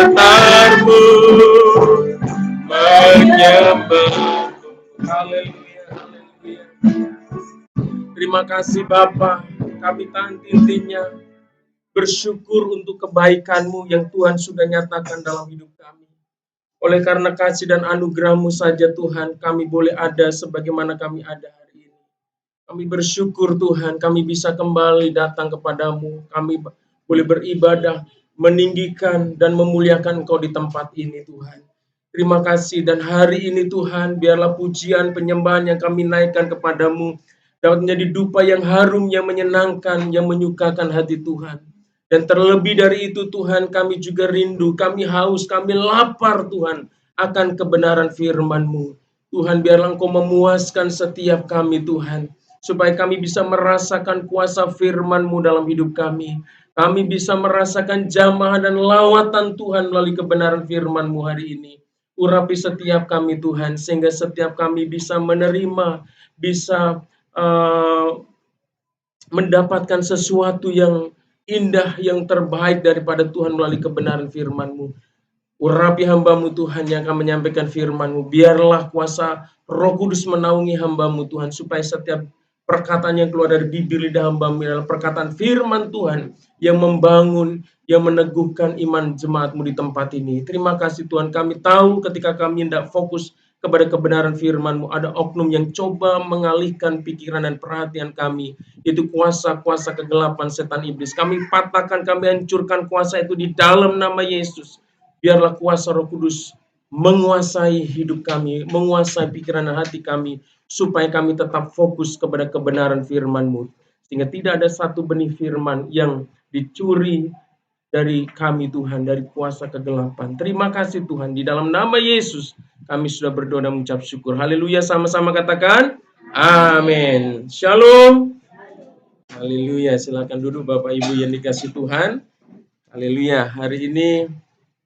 datarmu menyembahmu. Haleluya, haleluya. Terima kasih Bapa, kami tanti-intinya bersyukur untuk kebaikan-Mu yang Tuhan sudah nyatakan dalam hidup kami. Oleh karena kasih dan anugerah-Mu saja Tuhan, kami boleh ada sebagaimana kami ada hari ini. Kami bersyukur Tuhan, kami bisa kembali datang kepadamu. Kami boleh beribadah, meninggikan dan memuliakan Engkau di tempat ini Tuhan. Terima kasih dan hari ini Tuhan, biarlah pujian penyembahan yang kami naikkan kepadamu dapat menjadi dupa yang harum, yang menyenangkan, yang menyukakan hati Tuhan. Dan terlebih dari itu Tuhan, kami juga rindu, kami haus, kami lapar Tuhan akan kebenaran firman-Mu. Tuhan, biarlah Engkau memuaskan setiap kami Tuhan, supaya kami bisa merasakan kuasa firman-Mu dalam hidup kami. Kami bisa merasakan jamaah dan lawatan Tuhan melalui kebenaran firman-Mu hari ini. Urapi setiap kami Tuhan, sehingga setiap kami bisa menerima, bisa mendapatkan sesuatu yang indah, yang terbaik daripada Tuhan melalui kebenaran firman-Mu. Urapi hamba-Mu Tuhan yang akan menyampaikan firman-Mu. Biarlah kuasa Roh Kudus menaungi hamba-Mu Tuhan, supaya setiap perkataan yang keluar dari bibir lidah hamba-Mu adalah perkataan firman Tuhan yang membangun, yang meneguhkan iman jemaat-Mu di tempat ini. Terima kasih Tuhan, kami tahu ketika kami tidak fokus kepada kebenaran firman-Mu, ada oknum yang coba mengalihkan pikiran dan perhatian kami, itu kuasa-kuasa kegelapan setan iblis. Kami patahkan, kami hancurkan kuasa itu di dalam nama Yesus. Biarlah kuasa Roh Kudus menguasai hidup kami, menguasai pikiran dan hati kami, supaya kami tetap fokus kepada kebenaran firman-Mu. Sehingga tidak ada satu benih firman yang dicuri dari kami Tuhan, dari kuasa kegelapan. Terima kasih Tuhan, di dalam nama Yesus kami sudah berdoa dan mengucap syukur. Haleluya, sama-sama katakan amin. Shalom. Haleluya, silakan duduk Bapak Ibu yang dikasih Tuhan. Haleluya, hari ini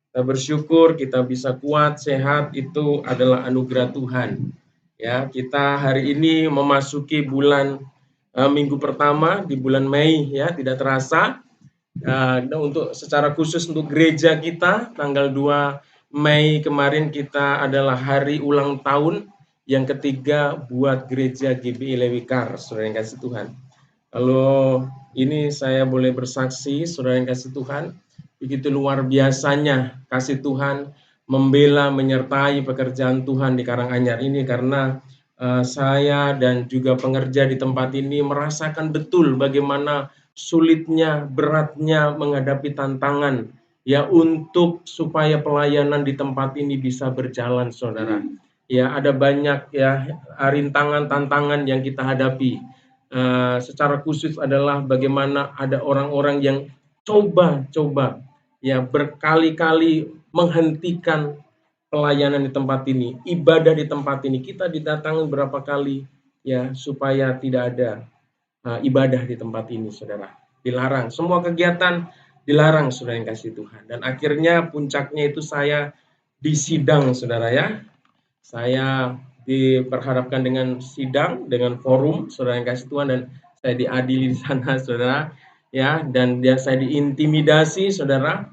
kita bersyukur kita bisa kuat, sehat, itu adalah anugerah Tuhan. Ya, kita hari ini memasuki bulan minggu pertama di bulan Mei, ya, tidak terasa. Untuk secara khusus untuk gereja kita, tanggal 2 Mei kemarin kita adalah hari ulang tahun yang ketiga buat gereja GBI Lewikar, saudara yang kasih Tuhan. Kalau ini saya boleh bersaksi, saudara yang kasih Tuhan, begitu luar biasanya kasih Tuhan membela, menyertai pekerjaan Tuhan di Karanganyar ini, karena saya dan juga pengerja di tempat ini merasakan betul bagaimana sulitnya, beratnya menghadapi tantangan ya, untuk supaya pelayanan di tempat ini bisa berjalan, saudara. Ya, ada banyak ya rintangan, tantangan yang kita hadapi. Secara khusus adalah bagaimana ada orang-orang yang coba ya berkali-kali menghentikan pelayanan di tempat ini, ibadah di tempat ini. Kita didatangi berapa kali ya supaya tidak ada ibadah di tempat ini, saudara. Dilarang, semua kegiatan dilarang, saudara yang kasih Tuhan. Dan akhirnya puncaknya itu saya disidang, saudara ya. Saya diperhadapkan dengan sidang, dengan forum, saudara yang kasih Tuhan, dan saya diadili di sana, saudara. Ya, dan saya diintimidasi, saudara.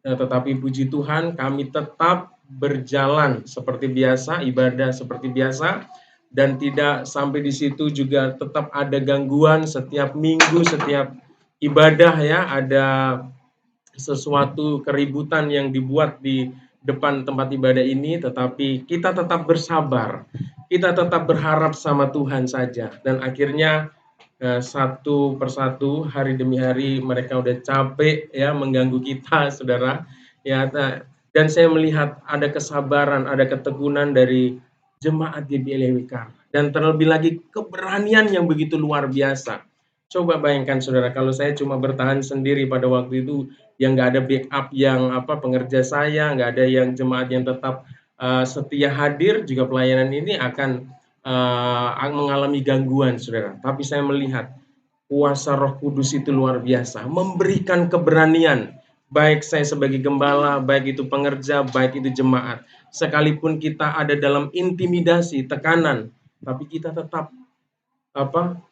Tetapi puji Tuhan, kami tetap berjalan seperti biasa, ibadah seperti biasa, dan tidak sampai di situ juga tetap ada gangguan setiap minggu, setiap ibadah ya, ada sesuatu keributan yang dibuat di depan tempat ibadah ini, tetapi kita tetap bersabar, kita tetap berharap sama Tuhan saja, dan akhirnya satu persatu, hari demi hari mereka udah capek ya mengganggu kita, saudara. Ya, dan saya melihat ada kesabaran, ada ketekunan dari jemaat GBI Lewikar, dan terlebih lagi keberanian yang begitu luar biasa. Coba bayangkan, saudara, kalau saya cuma bertahan sendiri pada waktu itu, yang nggak ada backup yang pengerja saya, nggak ada yang jemaat yang tetap setia hadir, juga pelayanan ini akan mengalami gangguan, saudara. Tapi saya melihat kuasa Roh Kudus itu luar biasa, memberikan keberanian, baik saya sebagai gembala, baik itu pengerja, baik itu jemaat. Sekalipun kita ada dalam intimidasi, tekanan, tapi kita tetap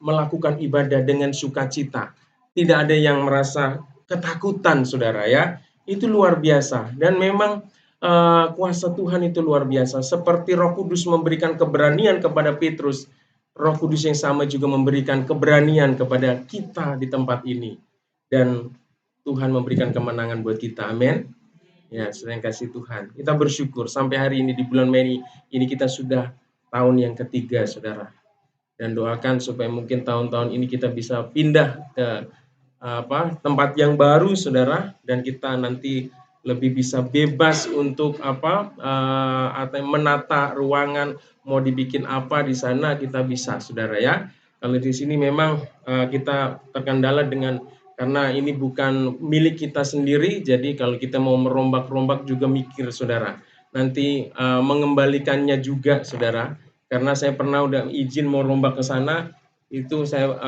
melakukan ibadah dengan sukacita. Tidak ada yang merasa ketakutan, saudara ya. itu luar biasa. Dan memang kuasa Tuhan itu luar biasa. Seperti Roh Kudus memberikan keberanian kepada Petrus, Roh Kudus yang sama juga memberikan keberanian kepada kita di tempat ini. Dan Tuhan memberikan kemenangan buat kita. Amin. Ya, sering kasih Tuhan. Kita bersyukur sampai hari ini di bulan Mei ini kita sudah tahun yang ketiga, saudara. Dan doakan supaya mungkin tahun-tahun ini kita bisa pindah ke tempat yang baru, saudara, dan kita nanti lebih bisa bebas untuk atau menata ruangan, mau dibikin apa di sana kita bisa, saudara ya. Kalau di sini memang kita terkendala karena ini bukan milik kita sendiri, jadi kalau kita mau merombak-rombak juga mikir, saudara. Nanti mengembalikannya juga, saudara. Karena saya pernah udah izin mau rombak ke sana, itu saya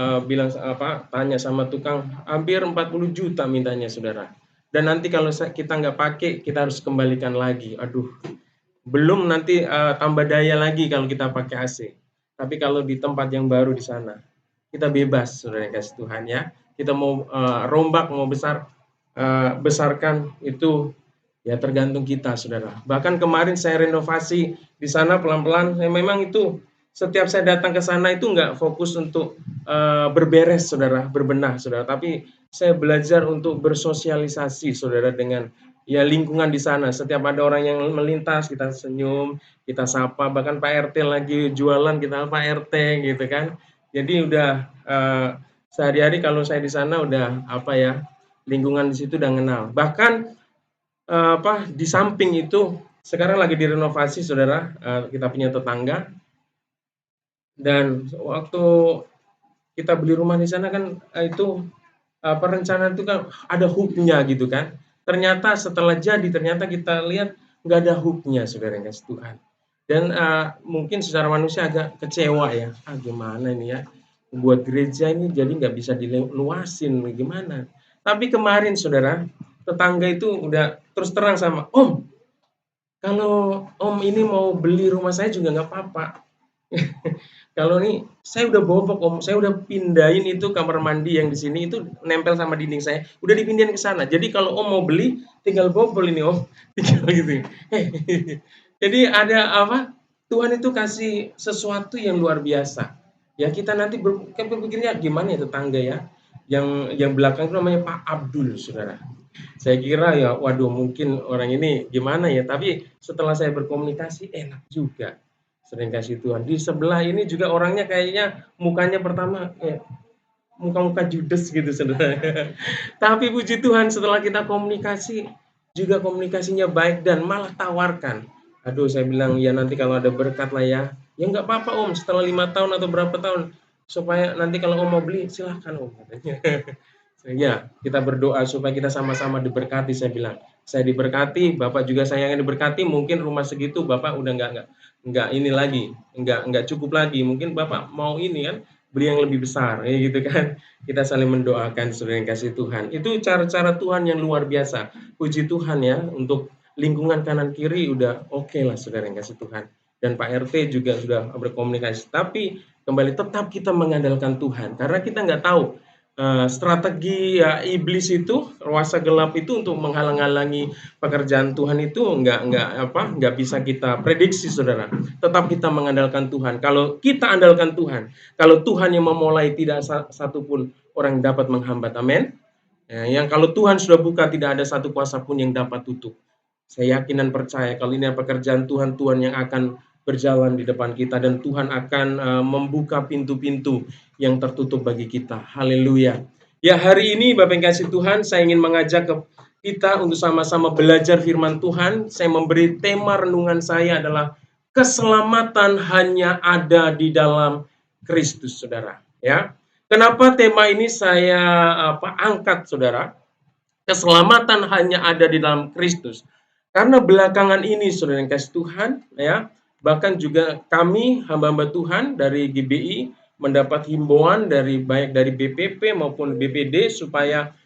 tanya sama tukang, hampir 40 juta mintanya, saudara. Dan nanti kalau kita nggak pakai, kita harus kembalikan lagi. Aduh, belum nanti tambah daya lagi kalau kita pakai AC. Tapi kalau di tempat yang baru di sana, kita bebas, saudara yang kasih Tuhan ya. Kita mau rombak, mau besarkan itu ya tergantung kita, saudara. Bahkan kemarin saya renovasi di sana pelan-pelan. Memang itu setiap saya datang ke sana itu nggak fokus untuk berberes, saudara, berbenah, saudara. Tapi saya belajar untuk bersosialisasi, saudara, dengan ya lingkungan di sana. Setiap ada orang yang melintas, kita senyum, kita sapa. Bahkan Pak RT lagi jualan, kita Pak RT gitu kan. Jadi udah sehari-hari kalau saya di sana udah lingkungan di situ udah kenal. Bahkan di samping itu sekarang lagi direnovasi, saudara, kita punya tetangga. Dan waktu kita beli rumah di sana kan itu perencanaan itu kan ada hooknya gitu kan. Ternyata setelah jadi, ternyata kita lihat nggak ada hooknya, saudara yang kasih Tuhan. Dan mungkin secara manusia agak kecewa ya, gimana ini ya, buat gereja ini jadi nggak bisa diluasin, gimana. Tapi kemarin, saudara, tetangga itu udah terus terang sama, Om, kalau Om ini mau beli rumah saya juga nggak apa-apa. Kalau nih, saya udah bobok Om, saya udah pindahin itu kamar mandi yang di sini itu nempel sama dinding saya, udah dipindahin ke sana. Jadi kalau Om mau beli, tinggal bobol ini Om, tinggal gitu. Jadi ada Tuhan itu kasih sesuatu yang luar biasa. Ya kita nanti berpikirnya gimana ya tetangga ya, yang belakang itu namanya Pak Abdul, saudara. Saya kira ya, waduh mungkin orang ini gimana ya, tapi setelah saya berkomunikasi enak juga. Sering kasih Tuhan. Di sebelah ini juga orangnya kayaknya mukanya pertama muka-muka judes gitu, saudara. Tapi puji Tuhan setelah kita komunikasi, juga komunikasinya baik dan malah tawarkan. Aduh, saya bilang ya nanti kalau ada berkat lah ya. Ya nggak apa-apa Om, setelah 5 tahun atau berapa tahun. Supaya nanti kalau Om mau beli, silahkan Om, katanya. Ya, kita berdoa supaya kita sama-sama diberkati, saya bilang. Saya diberkati, Bapak juga saya yang diberkati, mungkin rumah segitu Bapak udah nggak ini lagi, nggak cukup lagi. Mungkin Bapak mau ini kan, beli yang lebih besar, ya gitu kan. Kita saling mendoakan, saudara yang kasih Tuhan. Itu cara-cara Tuhan yang luar biasa. Puji Tuhan ya, untuk lingkungan kanan kiri udah oke lah, saudara yang kasih Tuhan. Dan Pak RT juga sudah berkomunikasi. Tapi kembali tetap kita mengandalkan Tuhan, karena kita nggak tahu strategi iblis itu, kuasa gelap itu untuk menghalang-halangi pekerjaan Tuhan itu nggak bisa kita prediksi, saudara. Tetap kita mengandalkan Tuhan. Kalau kita andalkan Tuhan, kalau Tuhan yang memulai, tidak satupun orang dapat menghambat. Amin. Yang kalau Tuhan sudah buka, tidak ada satu kuasa pun yang dapat tutup. Saya yakin dan percaya kalau ini pekerjaan Tuhan, Tuhan yang akan berjalan di depan kita, dan Tuhan akan membuka pintu-pintu yang tertutup bagi kita. Haleluya. Ya, hari ini Bapak yang kasih Tuhan, saya ingin mengajak kita untuk sama-sama belajar firman Tuhan. Saya memberi tema renungan saya adalah keselamatan hanya ada di dalam Kristus, saudara. Ya. Kenapa tema ini saya angkat, saudara? Keselamatan hanya ada di dalam Kristus. Karena belakangan ini, saudara yang kasih Tuhan, ya, bahkan juga kami hamba-hamba Tuhan dari GBI mendapat himbauan baik dari BPP maupun BPD supaya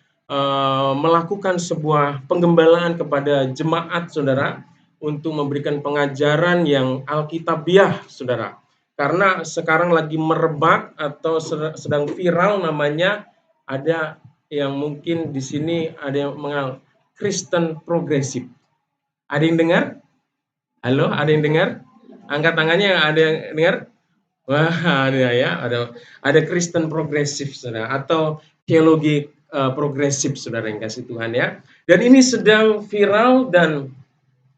melakukan sebuah penggembalaan kepada jemaat, saudara, untuk memberikan pengajaran yang alkitabiah, saudara. Karena sekarang lagi merebak atau sedang viral namanya, ada yang mungkin di sini ada yang Kristen progresif. Ada yang dengar? Halo, ada yang dengar? Angkat tangannya, ada yang dengar? Wah, ada ya, ada Kristen progresif, saudara, atau teologi progresif, saudara yang kasih Tuhan ya. Dan ini sedang viral dan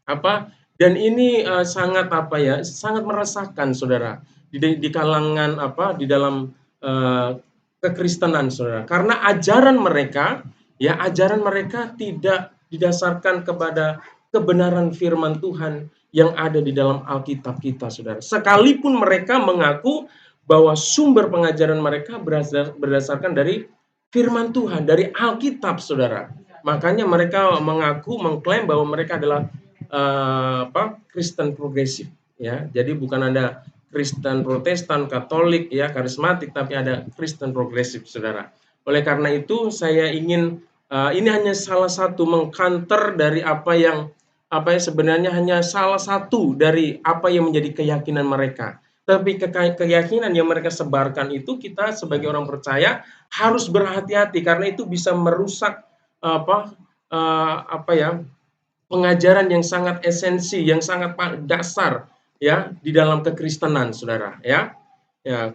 apa? Dan ini sangat sangat meresahkan, saudara, di kalangan di dalam kekristenan, saudara. Karena ajaran mereka tidak didasarkan kepada kebenaran firman Tuhan yang ada di dalam Alkitab kita, saudara. Sekalipun mereka mengaku bahwa sumber pengajaran mereka berdasarkan dari firman Tuhan, dari Alkitab, saudara. Makanya mereka mengklaim bahwa mereka adalah Kristen progresif, ya. Jadi bukan ada Kristen Protestan, Katolik, ya, karismatik, tapi ada Kristen progresif, saudara. Oleh karena itu, saya ingin ini hanya salah satu mengkanter dari apa yang sebenarnya hanya salah satu dari apa yang menjadi keyakinan mereka. Tapi keyakinan yang mereka sebarkan itu kita sebagai orang percaya harus berhati-hati karena itu bisa merusak pengajaran yang sangat esensi, yang sangat dasar ya di dalam kekristenan, saudara. Ya,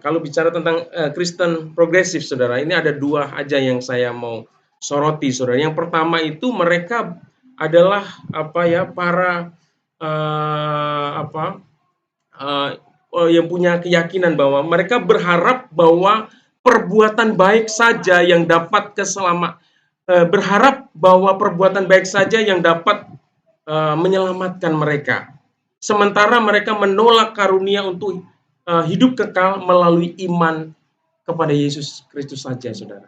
kalau bicara tentang Kristen progresif, saudara, ini ada dua aja yang saya mau soroti, saudara. Yang pertama itu mereka adalah para yang punya keyakinan bahwa mereka berharap bahwa perbuatan baik saja yang dapat berharap bahwa perbuatan baik saja yang dapat menyelamatkan mereka. Sementara mereka menolak karunia untuk hidup kekal melalui iman kepada Yesus Kristus saja, saudara.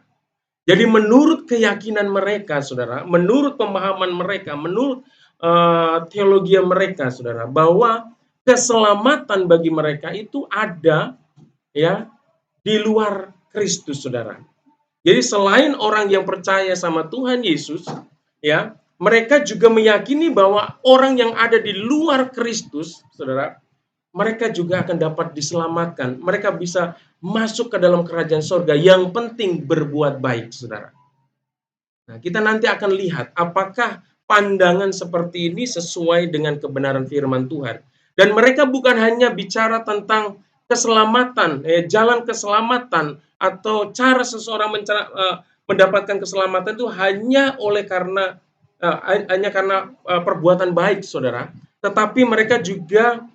Jadi menurut keyakinan mereka, saudara, menurut pemahaman mereka, menurut teologi mereka, saudara, bahwa keselamatan bagi mereka itu ada ya di luar Kristus, saudara. Jadi selain orang yang percaya sama Tuhan Yesus, ya, mereka juga meyakini bahwa orang yang ada di luar Kristus, saudara, mereka juga akan dapat diselamatkan. Mereka bisa masuk ke dalam kerajaan surga. Yang penting berbuat baik, saudara. Nah, kita nanti akan lihat apakah pandangan seperti ini sesuai dengan kebenaran firman Tuhan. Dan mereka bukan hanya bicara tentang keselamatan, jalan keselamatan, atau cara seseorang mendapatkan keselamatan itu hanya karena perbuatan baik, saudara. Tetapi mereka juga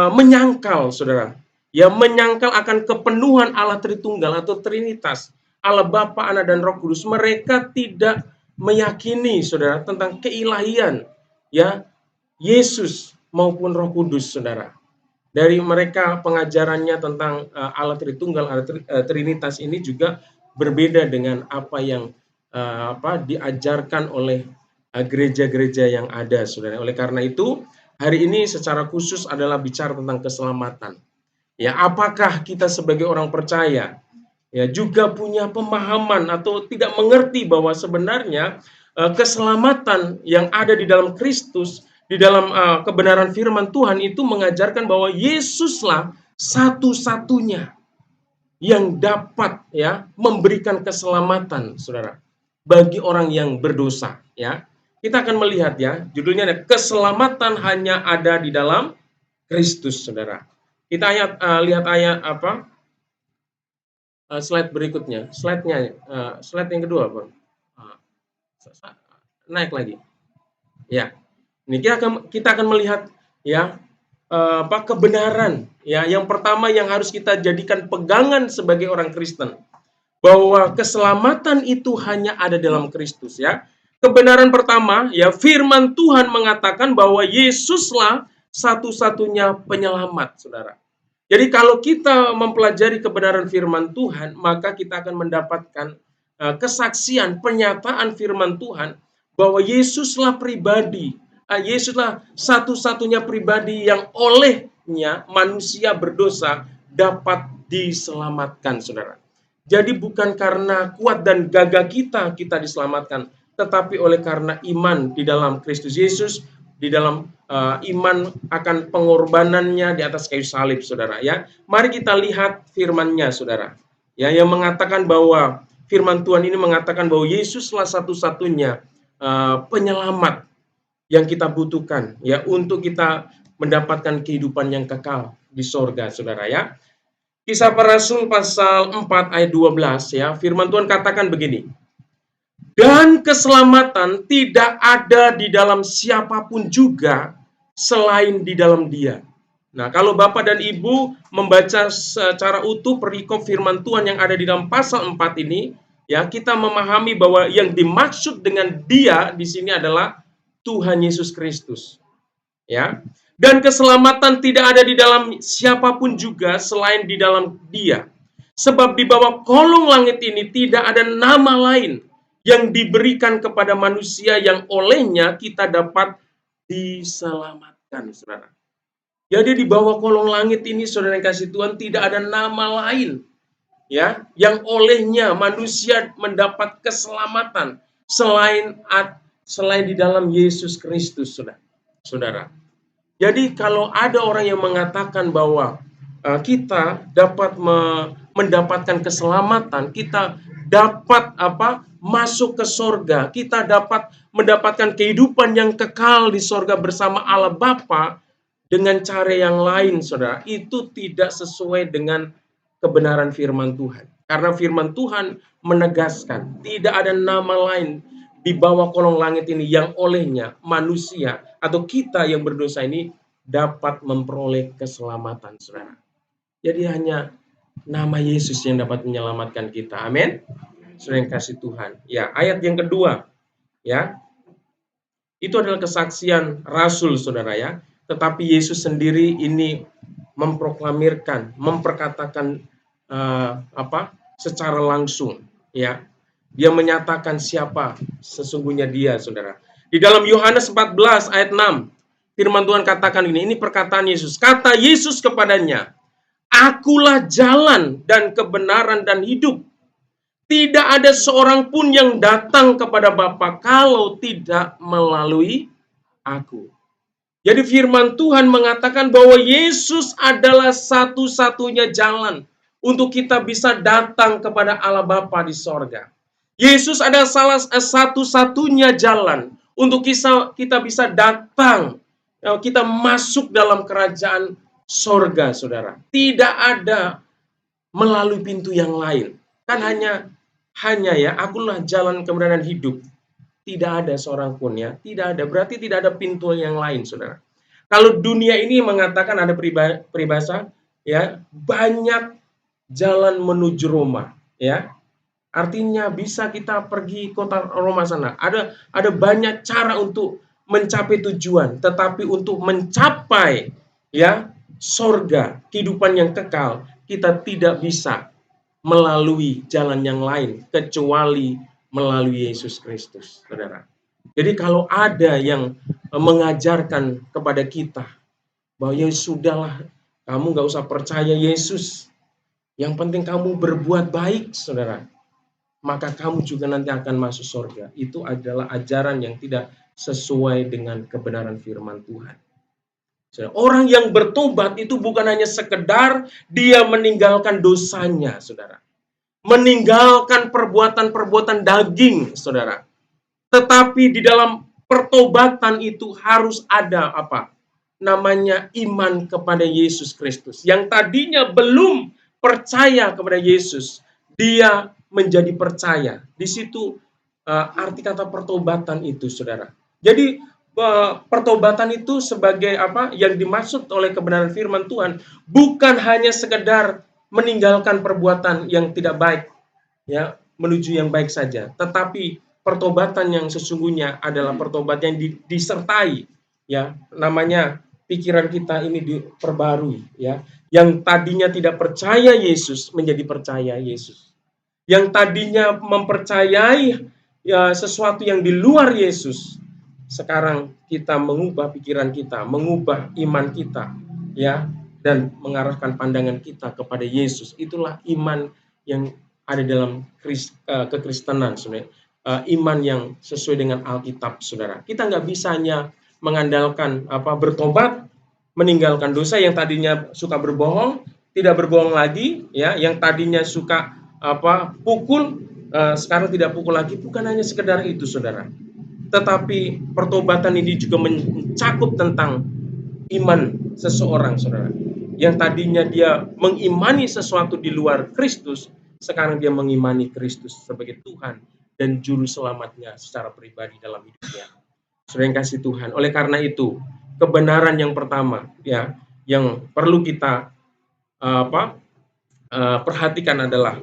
menyangkal, saudara. Ya, menyangkal akan kepenuhan Allah Tritunggal atau Trinitas, Allah Bapa, Anak, dan Roh Kudus. Mereka tidak meyakini, saudara, tentang keilahian, ya, Yesus maupun Roh Kudus, saudara. Dari mereka pengajarannya tentang Allah Tritunggal, Allah Trinitas ini juga berbeda dengan apa yang diajarkan oleh gereja-gereja yang ada, saudara. Oleh karena itu, hari ini secara khusus adalah bicara tentang keselamatan. Ya, apakah kita sebagai orang percaya ya juga punya pemahaman atau tidak mengerti bahwa sebenarnya keselamatan yang ada di dalam Kristus, di dalam kebenaran firman Tuhan itu mengajarkan bahwa Yesuslah satu-satunya yang dapat ya memberikan keselamatan, saudara, bagi orang yang berdosa, ya. Kita akan melihat ya, judulnya ada keselamatan hanya ada di dalam Kristus, saudara. Kita lihat ayat slide berikutnya, slide yang kedua, Bang. Naik lagi. Ya. Ini kita akan melihat ya kebenaran ya. Yang pertama yang harus kita jadikan pegangan sebagai orang Kristen, bahwa keselamatan itu hanya ada dalam Kristus, ya. Kebenaran pertama ya, firman Tuhan mengatakan bahwa Yesuslah satu-satunya penyelamat, saudara. Jadi kalau kita mempelajari kebenaran firman Tuhan, maka kita akan mendapatkan kesaksian, pernyataan firman Tuhan bahwa Yesuslah pribadi, Yesuslah satu-satunya pribadi yang olehnya manusia berdosa dapat diselamatkan, saudara. Jadi bukan karena kuat dan gagah kita diselamatkan, tetapi oleh karena iman di dalam Kristus Yesus, di dalam iman akan pengorbanannya di atas kayu salib, saudara. Ya, mari kita lihat firman-Nya, saudara. Ya, yang mengatakan bahwa firman Tuhan ini mengatakan bahwa Yesuslah satu-satunya penyelamat yang kita butuhkan ya untuk kita mendapatkan kehidupan yang kekal di sorga, saudara ya. Kisah Para Rasul pasal 4 ayat 12 ya, firman Tuhan katakan begini. Dan keselamatan tidak ada di dalam siapapun juga selain di dalam Dia. Nah, kalau Bapak dan Ibu membaca secara utuh perikop firman Tuhan yang ada di dalam pasal 4 ini, ya, kita memahami bahwa yang dimaksud dengan Dia di sini adalah Tuhan Yesus Kristus. Ya. Dan keselamatan tidak ada di dalam siapapun juga selain di dalam Dia. Sebab di bawah kolong langit ini tidak ada nama lain yang diberikan kepada manusia yang olehnya kita dapat diselamatkan, saudara. Jadi di bawah kolong langit ini, saudara yang kasih Tuhan, tidak ada nama lain ya yang olehnya manusia mendapat keselamatan selain di dalam Yesus Kristus, saudara. Jadi kalau ada orang yang mengatakan bahwa kita dapat mendapatkan keselamatan, kita dapat masuk ke sorga, kita dapat mendapatkan kehidupan yang kekal di sorga bersama Allah Bapa dengan cara yang lain, saudara, itu tidak sesuai dengan kebenaran firman Tuhan. Karena firman Tuhan menegaskan tidak ada nama lain di bawah kolong langit ini yang olehnya manusia atau kita yang berdosa ini dapat memperoleh keselamatan, saudara. Jadi hanya nama Yesus yang dapat menyelamatkan kita. Amin. Saudara yang kasih Tuhan. Ya, ayat yang kedua, ya, itu adalah kesaksian Rasul, saudara ya. Tetapi Yesus sendiri ini memproklamirkan, memperkatakan secara langsung, ya. Dia menyatakan siapa sesungguhnya Dia, saudara. Di dalam Yohanes 14 ayat 6, firman Tuhan katakan ini perkataan Yesus. Kata Yesus kepadanya, Akulah jalan dan kebenaran dan hidup. Tidak ada seorang pun yang datang kepada Bapa kalau tidak melalui aku. Jadi firman Tuhan mengatakan bahwa Yesus adalah satu-satunya jalan untuk kita bisa datang kepada Allah Bapa di sorga. Yesus adalah salah satu-satunya jalan untuk kita bisa datang, kita masuk dalam kerajaan sorga, saudara. Tidak ada melalui pintu yang lain. Kan hanya ya, akulah jalan kebenaran hidup. Tidak ada seorang pun, ya. Tidak ada, berarti tidak ada pintu yang lain, saudara. Kalau dunia ini mengatakan ada peribahasa, ya, banyak jalan menuju Roma, ya. Artinya bisa kita pergi kota Roma sana. Ada banyak cara untuk mencapai tujuan, tetapi untuk mencapai, ya, sorga, kehidupan yang kekal, kita tidak bisa melalui jalan yang lain kecuali melalui Yesus Kristus, saudara. Jadi kalau ada yang mengajarkan kepada kita bahwa ya sudahlah, kamu gak usah percaya Yesus, yang penting kamu berbuat baik, saudara, maka kamu juga nanti akan masuk surga. Itu adalah ajaran yang tidak sesuai dengan kebenaran firman Tuhan. Orang yang bertobat itu bukan hanya sekedar dia meninggalkan dosanya, saudara. Meninggalkan perbuatan-perbuatan daging, saudara. Tetapi di dalam pertobatan itu harus ada namanya iman kepada Yesus Kristus. Yang tadinya belum percaya kepada Yesus, dia menjadi percaya. Di situ arti kata pertobatan itu, saudara. Jadi pertobatan itu sebagai yang dimaksud oleh kebenaran firman Tuhan bukan hanya sekedar meninggalkan perbuatan yang tidak baik, ya, menuju yang baik saja, tetapi pertobatan yang sesungguhnya adalah pertobatan yang disertai, ya, namanya pikiran kita ini diperbarui, ya. Yang tadinya tidak percaya Yesus menjadi percaya Yesus. Yang tadinya mempercayai ya sesuatu yang di luar Yesus, sekarang kita mengubah pikiran kita, mengubah iman kita, ya, dan mengarahkan pandangan kita kepada Yesus. Itulah iman yang ada dalam kekristenan, saudara. Iman yang sesuai dengan Alkitab, saudara. Kita nggak bisa hanya mengandalkan bertobat, meninggalkan dosa. Yang tadinya suka berbohong, tidak berbohong lagi, ya. Yang tadinya suka pukul, sekarang tidak pukul lagi. Bukan hanya sekedar itu, saudara. Tetapi pertobatan ini juga mencakup tentang iman seseorang, saudara. Yang tadinya dia mengimani sesuatu di luar Kristus, sekarang dia mengimani Kristus sebagai Tuhan dan Juru Selamatnya secara pribadi dalam hidupnya. Saudara yang kasih Tuhan. Oleh karena itu, kebenaran yang pertama, ya, yang perlu kita perhatikan adalah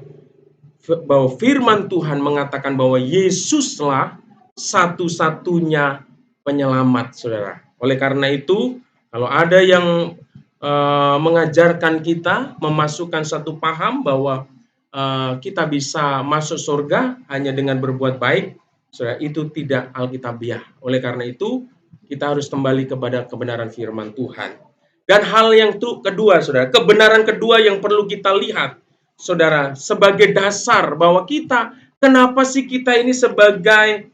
bahwa firman Tuhan mengatakan bahwa Yesuslah satu-satunya penyelamat, saudara. Oleh karena itu, kalau ada yang mengajarkan kita, memasukkan satu paham bahwa kita bisa masuk surga hanya dengan berbuat baik, saudara, itu tidak alkitabiah. Oleh karena itu, kita harus kembali kepada kebenaran firman Tuhan. Dan hal yang kedua, saudara, kebenaran kedua yang perlu kita lihat, saudara, sebagai dasar bahwa kenapa sih kita ini sebagai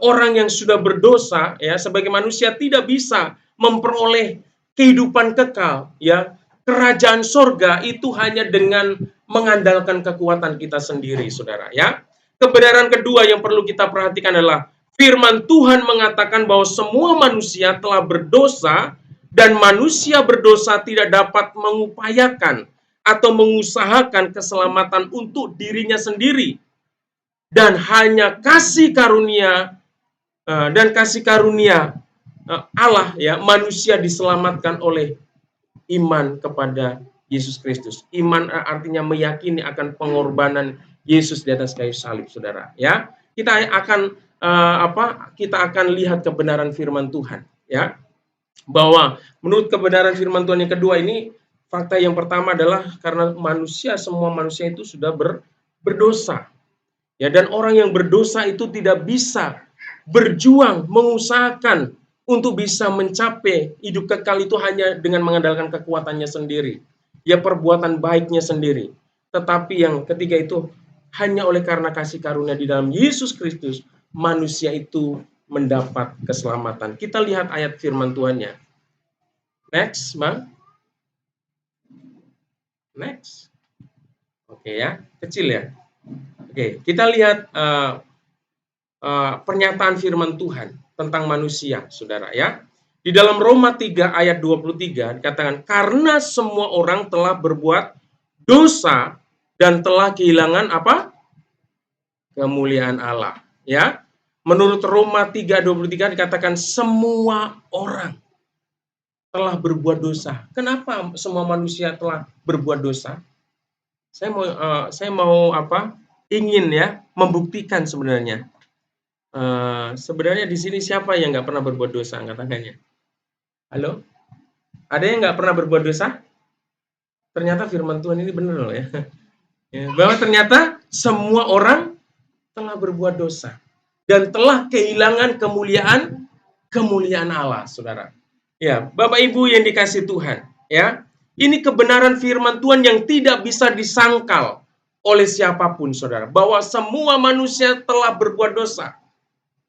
orang yang sudah berdosa, ya, sebagai manusia tidak bisa memperoleh kehidupan kekal, ya, kerajaan sorga itu hanya dengan mengandalkan kekuatan kita sendiri, saudara, ya. Kebenaran kedua yang perlu kita perhatikan adalah firman Tuhan mengatakan bahwa semua manusia telah berdosa dan manusia berdosa tidak dapat mengupayakan atau mengusahakan keselamatan untuk dirinya sendiri, dan hanya kasih karunia Allah, ya, manusia diselamatkan oleh iman kepada Yesus Kristus. Iman artinya meyakini akan pengorbanan Yesus di atas kayu salib, saudara, ya. Kita akan lihat kebenaran firman Tuhan, ya, bahwa menurut kebenaran firman Tuhan yang kedua ini, fakta yang pertama adalah karena semua manusia itu sudah berdosa. Ya, dan orang yang berdosa itu tidak bisa berjuang, mengusahakan untuk bisa mencapai hidup kekal itu hanya dengan mengandalkan kekuatannya sendiri, ya, perbuatan baiknya sendiri. Tetapi yang ketiga itu hanya oleh karena kasih karunia di dalam Yesus Kristus, manusia itu mendapat keselamatan. Kita lihat ayat firman Tuhannya. Next, Bang. Next. Oke, ya, kecil ya. Oke, kita lihat pernyataan firman Tuhan tentang manusia, saudara, ya. Di dalam Roma 3 ayat 23 dikatakan, karena semua orang telah berbuat dosa dan telah kehilangan apa? Kemuliaan Allah, ya. Menurut Roma 3:23 dikatakan semua orang telah berbuat dosa. Kenapa semua manusia telah berbuat dosa? Saya mau ingin, ya, membuktikan sebenarnya. Sebenarnya di sini siapa yang nggak pernah berbuat dosa? Angkat tangannya. Halo? Ada yang nggak pernah berbuat dosa? Ternyata firman Tuhan ini benar loh, ya. Bahwa ternyata semua orang telah berbuat dosa dan telah kehilangan kemuliaan Allah, saudara. Ya, Bapak Ibu yang dikasih Tuhan, ya. Ini kebenaran firman Tuhan yang tidak bisa disangkal oleh siapapun, saudara. Bahwa semua manusia telah berbuat dosa.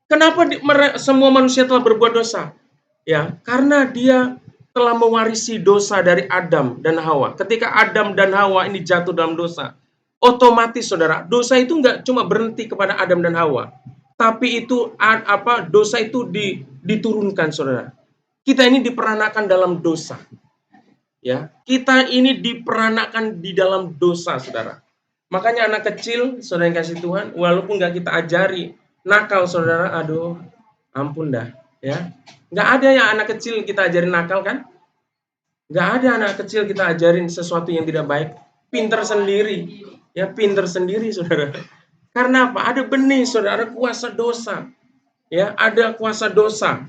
Kenapa semua manusia telah berbuat dosa? Ya, karena dia telah mewarisi dosa dari Adam dan Hawa. Ketika Adam dan Hawa ini jatuh dalam dosa, otomatis, saudara, dosa itu nggak cuma berhenti kepada Adam dan Hawa, tapi itu dosa itu diturunkan, saudara. Kita ini diperanakan dalam dosa. Ya, kita ini diperanakan di dalam dosa, saudara. Makanya anak kecil, saudara yang kasih Tuhan, walaupun nggak kita ajari nakal, saudara, aduh, ampun dah, ya. Nggak ada yang anak kecil kita ajarin nakal, kan? Nggak ada anak kecil kita ajarin sesuatu yang tidak baik. Pinter sendiri, ya, pinter sendiri, saudara. Karena apa? Ada benih, saudara, kuasa dosa, ya, ada kuasa dosa,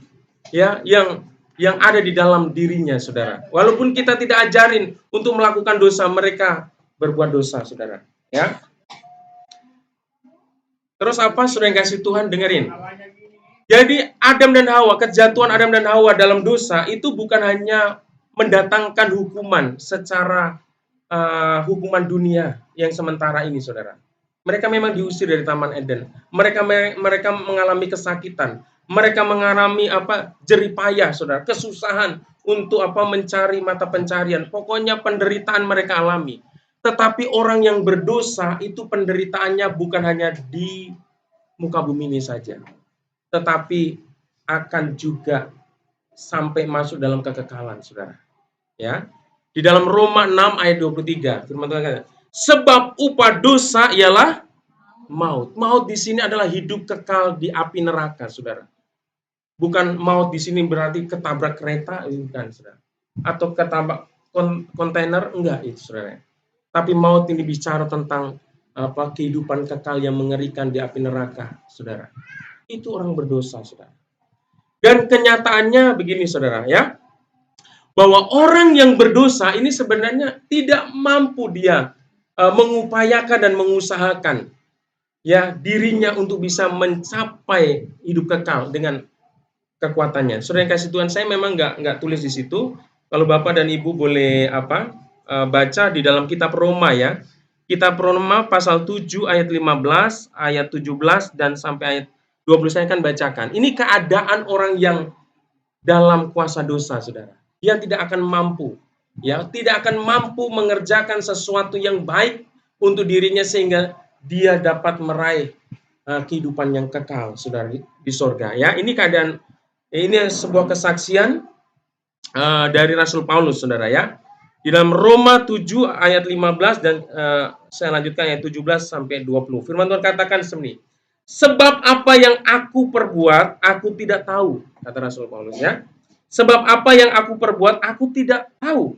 ya, yang ada di dalam dirinya, saudara. Walaupun kita tidak ajarin untuk melakukan dosa, mereka berbuat dosa, saudara, ya. Terus apa, saudara yang kasih Tuhan, dengerin. Jadi Adam dan Hawa, kejatuhan Adam dan Hawa dalam dosa itu bukan hanya mendatangkan hukuman secara hukuman dunia yang sementara ini, saudara. Mereka memang diusir dari Taman Eden. Mereka mengalami kesakitan. Mereka mengalami jerih payah, saudara, kesusahan untuk mencari mata pencarian. Pokoknya penderitaan mereka alami. Tetapi orang yang berdosa itu penderitaannya bukan hanya di muka bumi ini saja. tetapi akan juga sampai masuk dalam kekekalan, saudara. Ya, di dalam Roma 6 ayat 23, firman Tuhan kata, sebab upah dosa ialah maut. Maut di sini adalah hidup kekal di api neraka, saudara. Bukan maut di sini berarti ketabrak kereta, bukan, saudara. Atau ketabrak kontainer, enggak itu, saudara. Tapi maut ini bicara tentang kehidupan kekal yang mengerikan di api neraka, saudara. Itu orang berdosa, saudara. Dan kenyataannya begini, saudara, ya, bahwa orang yang berdosa ini sebenarnya tidak mampu dia mengupayakan dan mengusahakan ya dirinya untuk bisa mencapai hidup kekal dengan kekuatannya. Saudara yang kasih Tuhan, saya memang nggak tulis di situ. Kalau Bapak dan Ibu boleh baca di dalam kitab Roma, ya. Kitab Roma pasal 7 ayat 15, ayat 17 dan sampai ayat 20 saya akan bacakan. Ini keadaan orang yang dalam kuasa dosa, saudara. Dia tidak akan mampu, ya, tidak akan mampu mengerjakan sesuatu yang baik untuk dirinya sehingga dia dapat meraih kehidupan yang kekal, saudara, di sorga. Ya, ini keadaan, ini sebuah kesaksian dari Rasul Paulus, saudara, ya. Di dalam Roma 7 ayat 15 dan saya lanjutkan ayat 17 sampai 20. Firman Tuhan katakan seperti ini. Sebab apa yang aku perbuat, aku tidak tahu, kata Rasul Paulus, ya. Sebab apa yang aku perbuat, aku tidak tahu.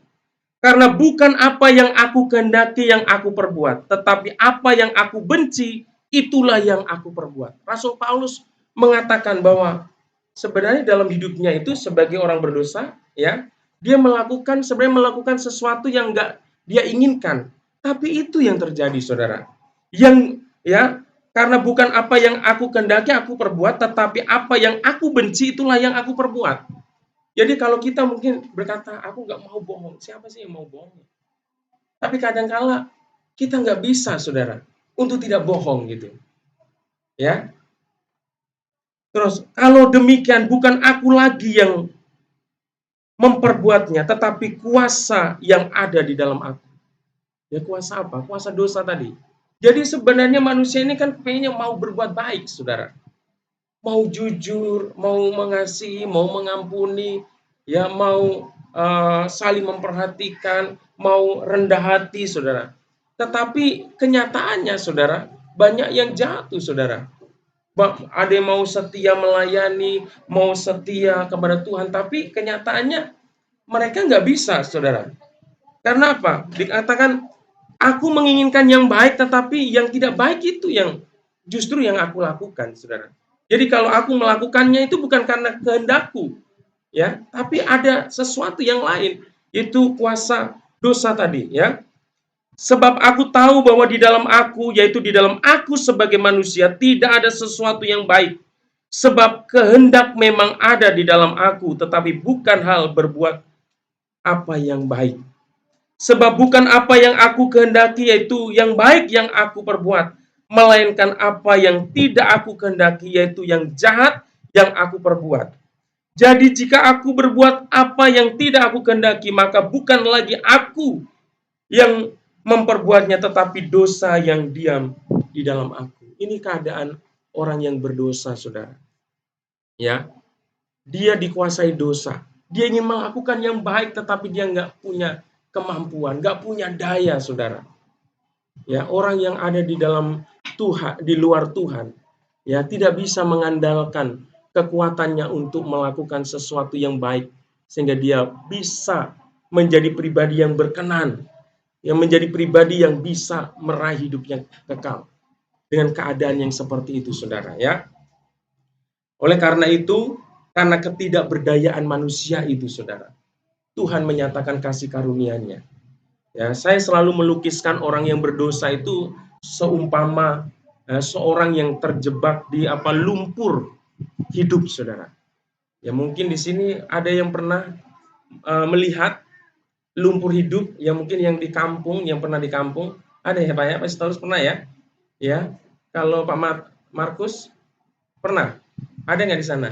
Karena bukan apa yang aku kehendaki yang aku perbuat, tetapi apa yang aku benci, itulah yang aku perbuat. Rasul Paulus mengatakan bahwa sebenarnya dalam hidupnya itu sebagai orang berdosa, ya, dia sebenarnya melakukan sesuatu yang enggak dia inginkan. Tapi itu yang terjadi, saudara. Yang, ya, karena bukan apa yang aku kehendaki aku perbuat, tetapi apa yang aku benci itulah yang aku perbuat. Jadi kalau kita mungkin berkata, aku nggak mau bohong. Siapa sih yang mau bohong? Tapi kadang-kala kita nggak bisa, saudara, untuk tidak bohong gitu. Ya. Terus kalau demikian bukan aku lagi yang memperbuatnya, tetapi kuasa yang ada di dalam aku. Ya, kuasa apa? Kuasa dosa tadi. Jadi sebenarnya manusia ini kan pengennya mau berbuat baik, saudara. Mau jujur, mau mengasihi, mau mengampuni, ya, mau saling memperhatikan, mau rendah hati, saudara. Tetapi kenyataannya, saudara, banyak yang jatuh, saudara. Ada yang mau setia melayani, mau setia kepada Tuhan, tapi kenyataannya mereka nggak bisa, saudara. Karena apa? Dikatakan, aku menginginkan yang baik, tetapi yang tidak baik itu yang justru yang aku lakukan, saudara. Jadi kalau aku melakukannya itu bukan karena kehendakku, ya, tapi ada sesuatu yang lain, itu kuasa dosa tadi, ya. Sebab aku tahu bahwa di dalam aku, yaitu di dalam aku sebagai manusia, tidak ada sesuatu yang baik. Sebab kehendak memang ada di dalam aku, tetapi bukan hal berbuat apa yang baik. Sebab bukan apa yang aku kehendaki, yaitu yang baik yang aku perbuat, melainkan apa yang tidak aku kehendaki, yaitu yang jahat yang aku perbuat. Jadi jika aku berbuat apa yang tidak aku kehendaki, maka bukan lagi aku yang memperbuatnya, tetapi dosa yang diam di dalam aku. Ini keadaan orang yang berdosa, saudara. Ya, dia dikuasai dosa. Dia ingin melakukan yang baik, tetapi dia nggak punya kemampuan, nggak punya daya, saudara. Ya, orang yang ada di dalam Tuhan, di luar Tuhan, ya, tidak bisa mengandalkan kekuatannya untuk melakukan sesuatu yang baik sehingga dia bisa menjadi pribadi yang berkenan, yang menjadi pribadi yang bisa meraih hidupnya kekal dengan keadaan yang seperti itu, saudara, ya. Oleh karena itu, karena ketidakberdayaan manusia itu, saudara, Tuhan menyatakan kasih karunia-Nya. Ya, saya selalu melukiskan orang yang berdosa itu seumpama seorang yang terjebak di lumpur hidup, saudara. Ya, mungkin di sini ada yang pernah melihat lumpur hidup, yang mungkin yang di kampung, yang pernah di kampung, ada ya Pak ya, Pak Sitorus pernah ya? Ya, kalau Pak Markus pernah? Ada nggak di sana?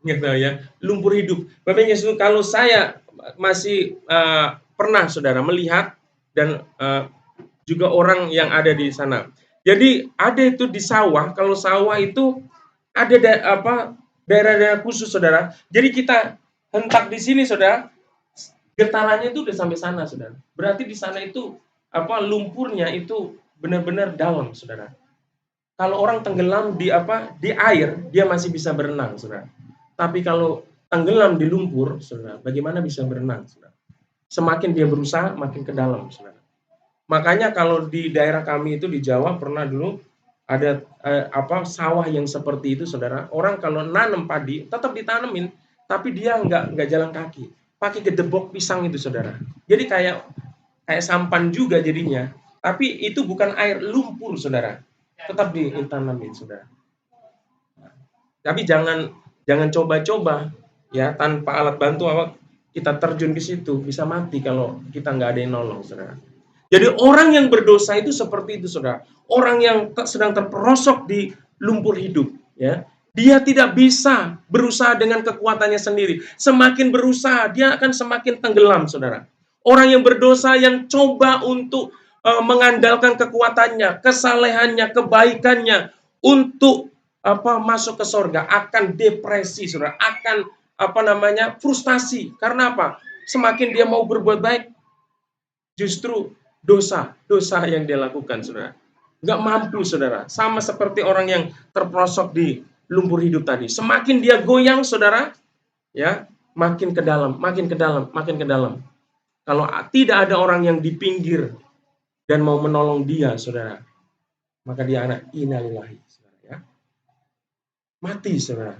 Nggak tahu ya, lumpur hidup. Bapak Yesus, kalau saya masih pernah, saudara, melihat dan juga orang yang ada di sana. Jadi ada itu di sawah, kalau sawah itu Ada daerah-daerah khusus, saudara. Jadi kita hentak di sini, saudara, getarannya itu udah sampai sana, saudara. Berarti di sana itu lumpurnya itu benar-benar dalam, saudara. Kalau orang tenggelam di air, dia masih bisa berenang, saudara. Tapi kalau tenggelam di lumpur, saudara, bagaimana bisa berenang, saudara? Semakin dia berusaha, makin ke dalam, saudara. Makanya kalau di daerah kami itu di Jawa pernah dulu ada sawah yang seperti itu, saudara. Orang kalau nanam padi tetap ditanemin, tapi dia nggak jalan kaki, pakai gedebok pisang itu, saudara. Jadi kayak sampan juga jadinya, tapi itu bukan air, lumpur, saudara. Tetap ditanamin, saudara. Tapi jangan coba-coba ya tanpa alat bantu kita terjun ke situ, bisa mati kalau kita nggak ada yang nolong, saudara. Jadi orang yang berdosa itu seperti itu, saudara. Orang yang sedang terperosok di lumpur hidup, ya, dia tidak bisa berusaha dengan kekuatannya sendiri. Semakin berusaha, dia akan semakin tenggelam, saudara. Orang yang berdosa yang coba untuk mengandalkan kekuatannya, kesalehannya, kebaikannya untuk masuk ke sorga akan depresi, saudara, akan frustasi. Karena apa? Semakin dia mau berbuat baik, justru dosa yang dia lakukan, saudara. Nggak mampu, saudara. Sama seperti orang yang terperosok di lumpur hidup tadi. Semakin dia goyang, saudara, ya, makin ke dalam, makin ke dalam, makin ke dalam. Kalau tidak ada orang yang di pinggir dan mau menolong dia, saudara, maka dia anak innalillahi, saudara, ya. Mati, saudara.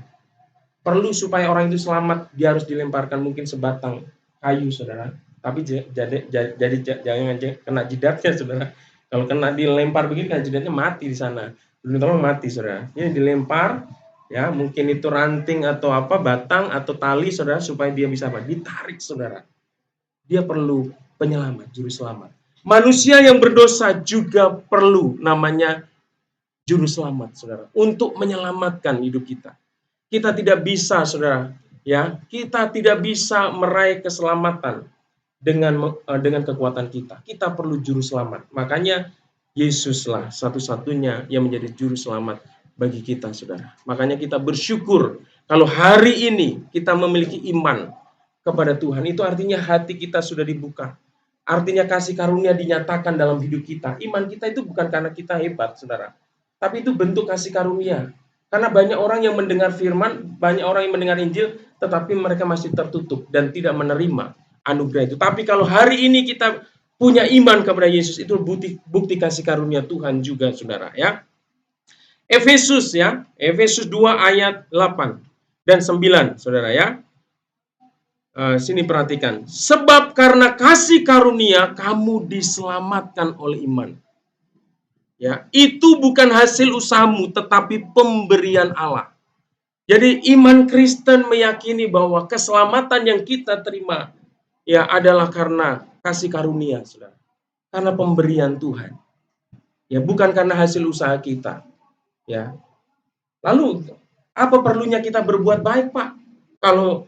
Perlu supaya orang itu selamat, dia harus dilemparkan mungkin sebatang kayu, saudara. Tapi jangan kena jidatnya, saudara. Kalau kena dilempar begini, kena jidatnya, mati di sana. Belum mati, saudara. Ini dilempar, ya, mungkin itu ranting atau batang atau tali, saudara, supaya dia bisa ditarik, saudara. Dia perlu penyelamat, juru selamat. Manusia yang berdosa juga perlu namanya juru selamat, saudara, untuk menyelamatkan hidup kita. Kita tidak bisa, saudara, ya, kita tidak bisa meraih keselamatan dengan kekuatan kita. Kita perlu juru selamat. Makanya Yesuslah satu-satunya yang menjadi juru selamat bagi kita, saudara. Makanya kita bersyukur kalau hari ini kita memiliki iman kepada Tuhan. Itu artinya hati kita sudah dibuka. Artinya kasih karunia dinyatakan dalam hidup kita. Iman kita itu bukan karena kita hebat, saudara, tapi itu bentuk kasih karunia. Karena banyak orang yang mendengar firman, banyak orang yang mendengar Injil, tetapi mereka masih tertutup dan tidak menerima anugerah itu. Tapi kalau hari ini kita punya iman kepada Yesus, itu bukti kasih karunia Tuhan juga, saudara, ya. Efesus, ya, Efesus 2 ayat 8 dan 9, saudara, ya. Sini perhatikan. Sebab karena kasih karunia kamu diselamatkan oleh iman. Ya, itu bukan hasil usahamu, tetapi pemberian Allah. Jadi iman Kristen meyakini bahwa keselamatan yang kita terima, ya, adalah karena kasih karunia, saudara. Karena pemberian Tuhan. Ya, bukan karena hasil usaha kita. Ya. Lalu apa perlunya kita berbuat baik, Pak? Kalau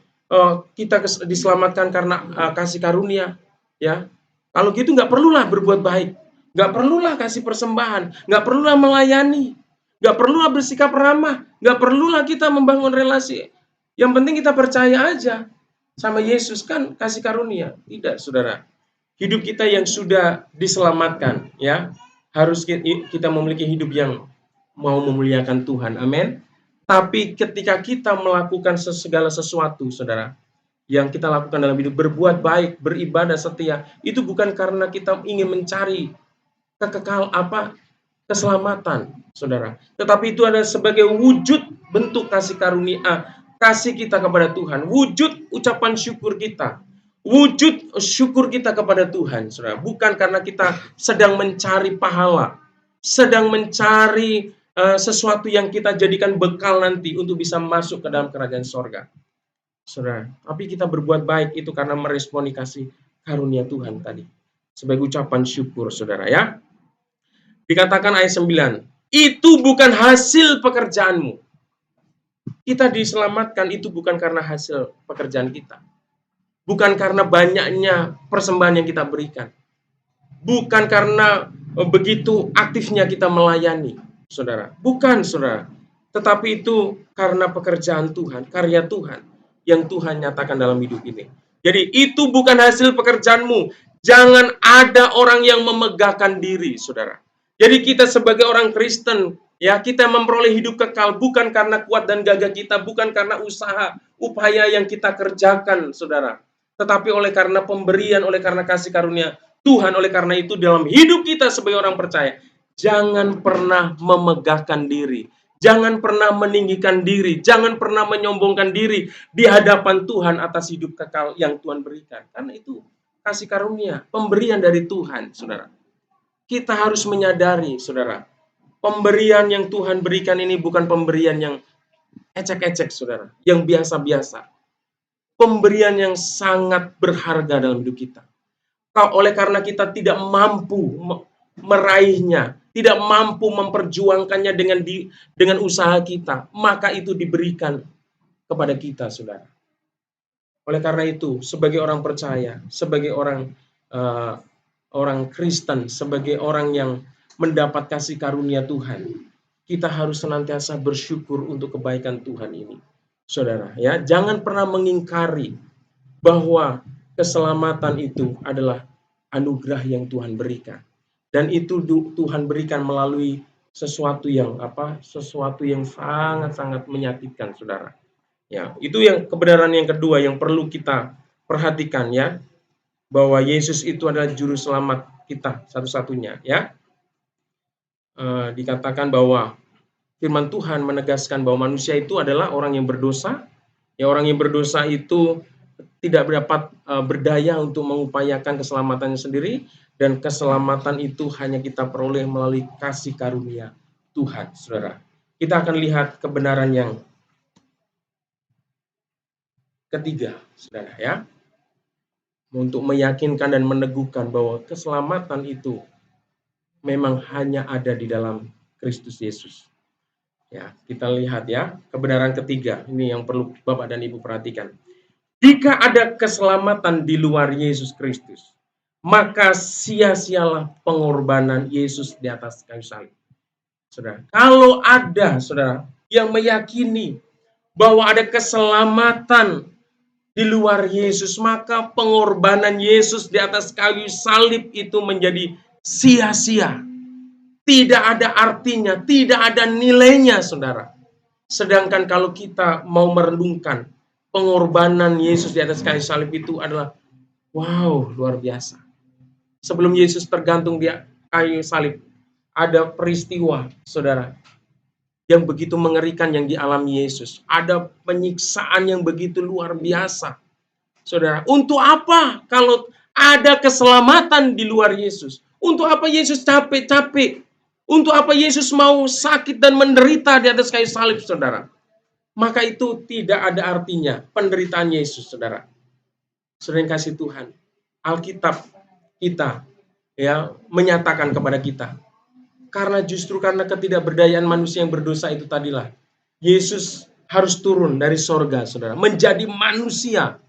kita diselamatkan karena kasih karunia, ya. Kalau gitu nggak perlulah berbuat baik. Nggak perlulah kasih persembahan, nggak perlulah melayani, nggak perlulah bersikap ramah, nggak perlulah kita membangun relasi. Yang penting kita percaya aja sama Yesus, kan kasih karunia. Tidak, saudara. Hidup kita yang sudah diselamatkan, ya, harus kita memiliki hidup yang mau memuliakan Tuhan. Amin. Tapi ketika kita melakukan segala sesuatu, saudara, yang kita lakukan dalam hidup, berbuat baik, beribadah setia, itu bukan karena kita ingin mencari keselamatan, saudara. Tetapi itu adalah sebagai wujud bentuk kasih karunia, kasih kita kepada Tuhan, wujud ucapan syukur kita, wujud syukur kita kepada Tuhan, saudara. Bukan karena kita sedang mencari pahala, sedang mencari sesuatu yang kita jadikan bekal nanti untuk bisa masuk ke dalam kerajaan sorga, saudara. Tapi kita berbuat baik itu karena meresponi kasih karunia Tuhan tadi, sebagai ucapan syukur, saudara, ya. Dikatakan ayat 9, itu bukan hasil pekerjaanmu. Kita diselamatkan itu bukan karena hasil pekerjaan kita. Bukan karena banyaknya persembahan yang kita berikan. Bukan karena begitu aktifnya kita melayani, saudara. Bukan, saudara. Tetapi itu karena pekerjaan Tuhan, karya Tuhan yang Tuhan nyatakan dalam hidup ini. Jadi itu bukan hasil pekerjaanmu. Jangan ada orang yang memegahkan diri, saudara. Jadi kita sebagai orang Kristen, ya kita memperoleh hidup kekal bukan karena kuat dan gagah kita, bukan karena usaha, upaya yang kita kerjakan, saudara. Tetapi oleh karena pemberian, oleh karena kasih karunia Tuhan, oleh karena itu dalam hidup kita sebagai orang percaya, jangan pernah memegahkan diri. Jangan pernah meninggikan diri, jangan pernah menyombongkan diri di hadapan Tuhan atas hidup kekal yang Tuhan berikan. Karena itu kasih karunia, pemberian dari Tuhan, saudara. Kita harus menyadari, saudara, pemberian yang Tuhan berikan ini bukan pemberian yang ecek-ecek, saudara, yang biasa-biasa. Pemberian yang sangat berharga dalam hidup kita. Oleh karena kita tidak mampu meraihnya, tidak mampu memperjuangkannya dengan usaha kita, maka itu diberikan kepada kita, saudara. Oleh karena itu, sebagai orang percaya, sebagai orang Kristen, sebagai orang yang mendapat kasih karunia Tuhan, kita harus senantiasa bersyukur untuk kebaikan Tuhan ini, saudara. Ya, jangan pernah mengingkari bahwa keselamatan itu adalah anugerah yang Tuhan berikan. Dan itu Tuhan berikan melalui sesuatu yang sangat-sangat menyakitkan, saudara. Ya, itu yang kebenaran yang kedua yang perlu kita perhatikan, ya, bahwa Yesus itu adalah juru selamat kita satu-satunya, ya. Dikatakan bahwa firman Tuhan menegaskan bahwa manusia itu adalah orang yang berdosa. Ya, orang yang berdosa itu tidak dapat berdaya untuk mengupayakan keselamatannya sendiri, dan keselamatan itu hanya kita peroleh melalui kasih karunia Tuhan, saudara. Kita akan lihat kebenaran yang ketiga, saudara, ya, untuk meyakinkan dan meneguhkan bahwa keselamatan itu memang hanya ada di dalam Kristus Yesus. Ya, kita lihat, ya, kebenaran ketiga ini yang perlu Bapak dan Ibu perhatikan. Jika ada keselamatan di luar Yesus Kristus, maka sia-sialah pengorbanan Yesus di atas kayu salib. Saudara, kalau ada, saudara, yang meyakini bahwa ada keselamatan di luar Yesus, maka pengorbanan Yesus di atas kayu salib itu menjadi sia-sia. Tidak ada artinya, tidak ada nilainya, saudara. Sedangkan kalau kita mau merenungkan pengorbanan Yesus di atas kayu salib itu adalah wow, luar biasa. Sebelum Yesus tergantung di kayu salib, ada peristiwa, saudara, yang begitu mengerikan yang dialami Yesus. Ada penyiksaan yang begitu luar biasa, saudara. Untuk apa kalau ada keselamatan di luar Yesus? Untuk apa Yesus capek-capek? Untuk apa Yesus mau sakit dan menderita di atas kayu salib, saudara? Maka itu tidak ada artinya penderitaan Yesus, saudara. Saudara yang kasih Tuhan, Alkitab kita, ya, menyatakan kepada kita, justru karena ketidakberdayaan manusia yang berdosa itu tadilah, Yesus harus turun dari sorga, saudara, menjadi manusia,